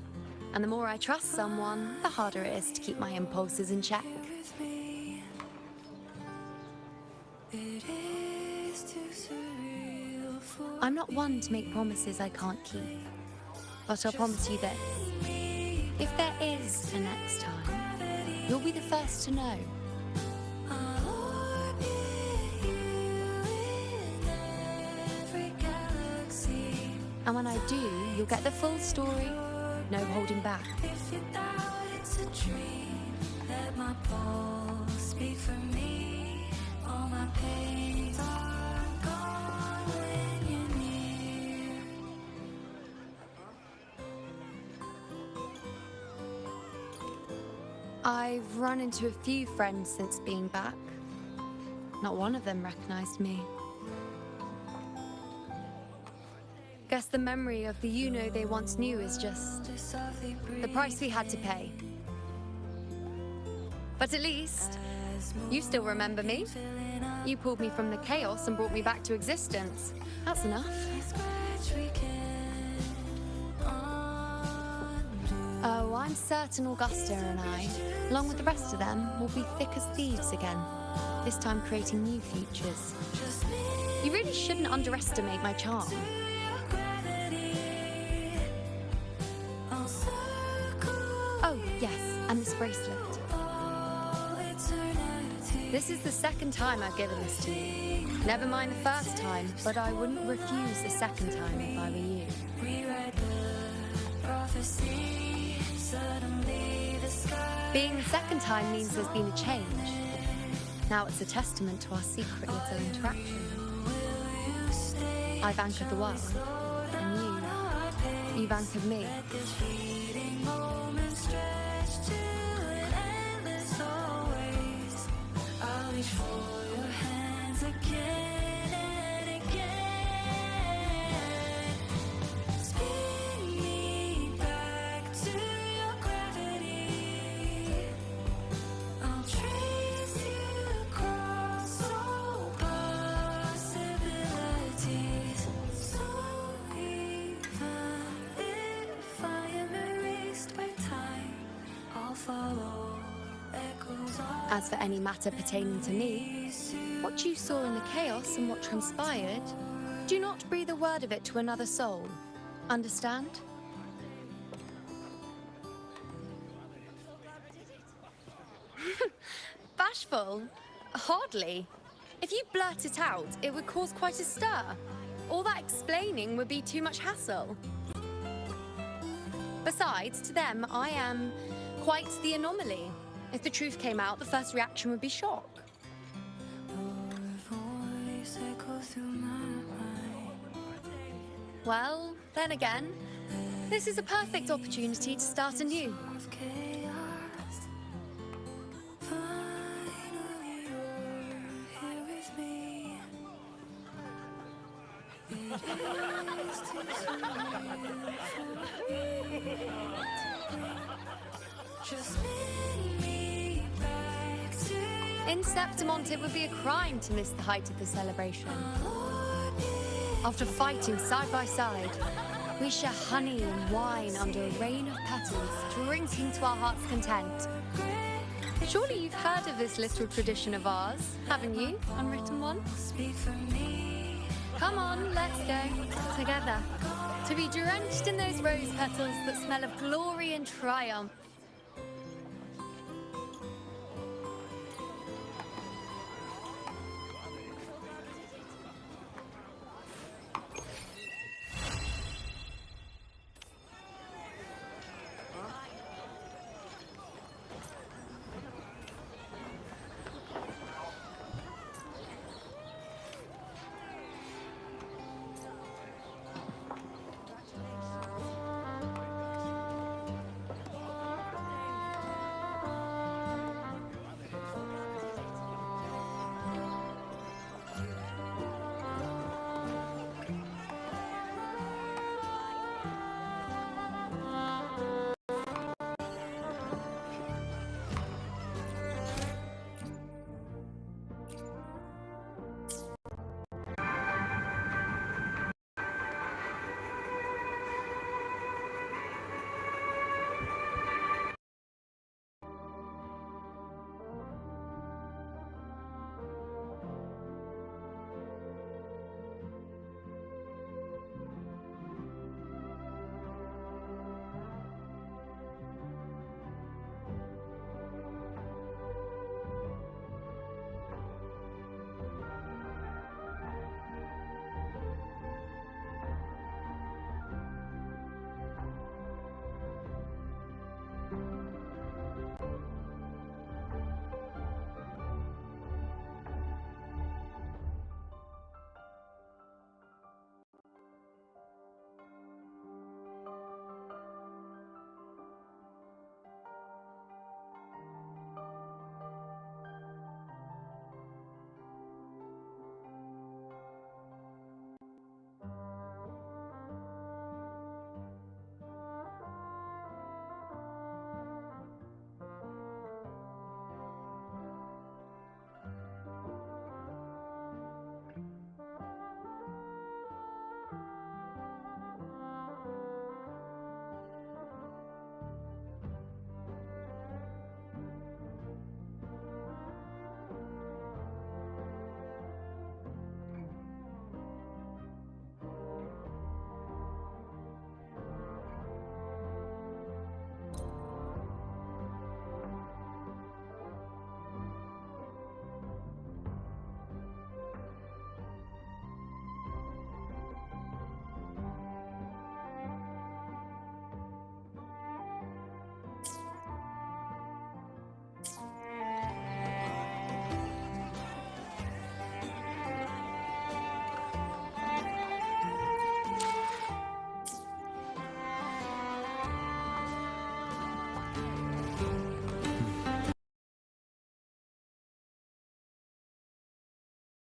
And the more I trust someone, the harder it is to keep my impulses in check. I'm not one to make promises I can't keep. But I'll promise you this. If there is a next time, you'll be the first to know. And when I do, you'll get the full story, no holding back. If you doubt it's a dream, let my pulse speak for me. All my pains are gone when you're near. I've run into a few friends since being back. Not one of them recognized me. Guess the memory of the you-know they once knew is just the price we had to pay. But at least, you still remember me. You pulled me from the chaos and brought me back to existence. That's enough. Oh, I'm certain Augusta and I, along with the rest of them, will be thick as thieves again. This time creating new futures. You really shouldn't underestimate my charm. Oh, yes, and this bracelet. This is the second time I've given this to you. Never mind the first time, but I wouldn't refuse a second time if I were you. Being the second time means there's been a change. Now it's a testament to our secret little interaction. I've anchored the world, and you've anchored me. I'll reach for your hands again and again. Spin me back to your gravity. I'll trace you across all possibilities. So even if I am erased by time, I'll follow. As for any matter pertaining to me, what you saw in the chaos and what transpired, do not breathe a word of it to another soul. Understand? Bashful? Hardly. If you blurt it out, it would cause quite a stir. All that explaining would be too much hassle. Besides, to them, I am quite the anomaly. If the truth came out, the first reaction would be shock. Well, then again, this is a perfect opportunity to start anew. In Septimont, it would be a crime to miss the height of the celebration. After fighting side by side, we share honey and wine under a rain of petals, drinking to our heart's content. Surely you've heard of this little tradition of ours, haven't you, unwritten one? Come on, let's go, together, to be drenched in those rose petals that smell of glory and triumph.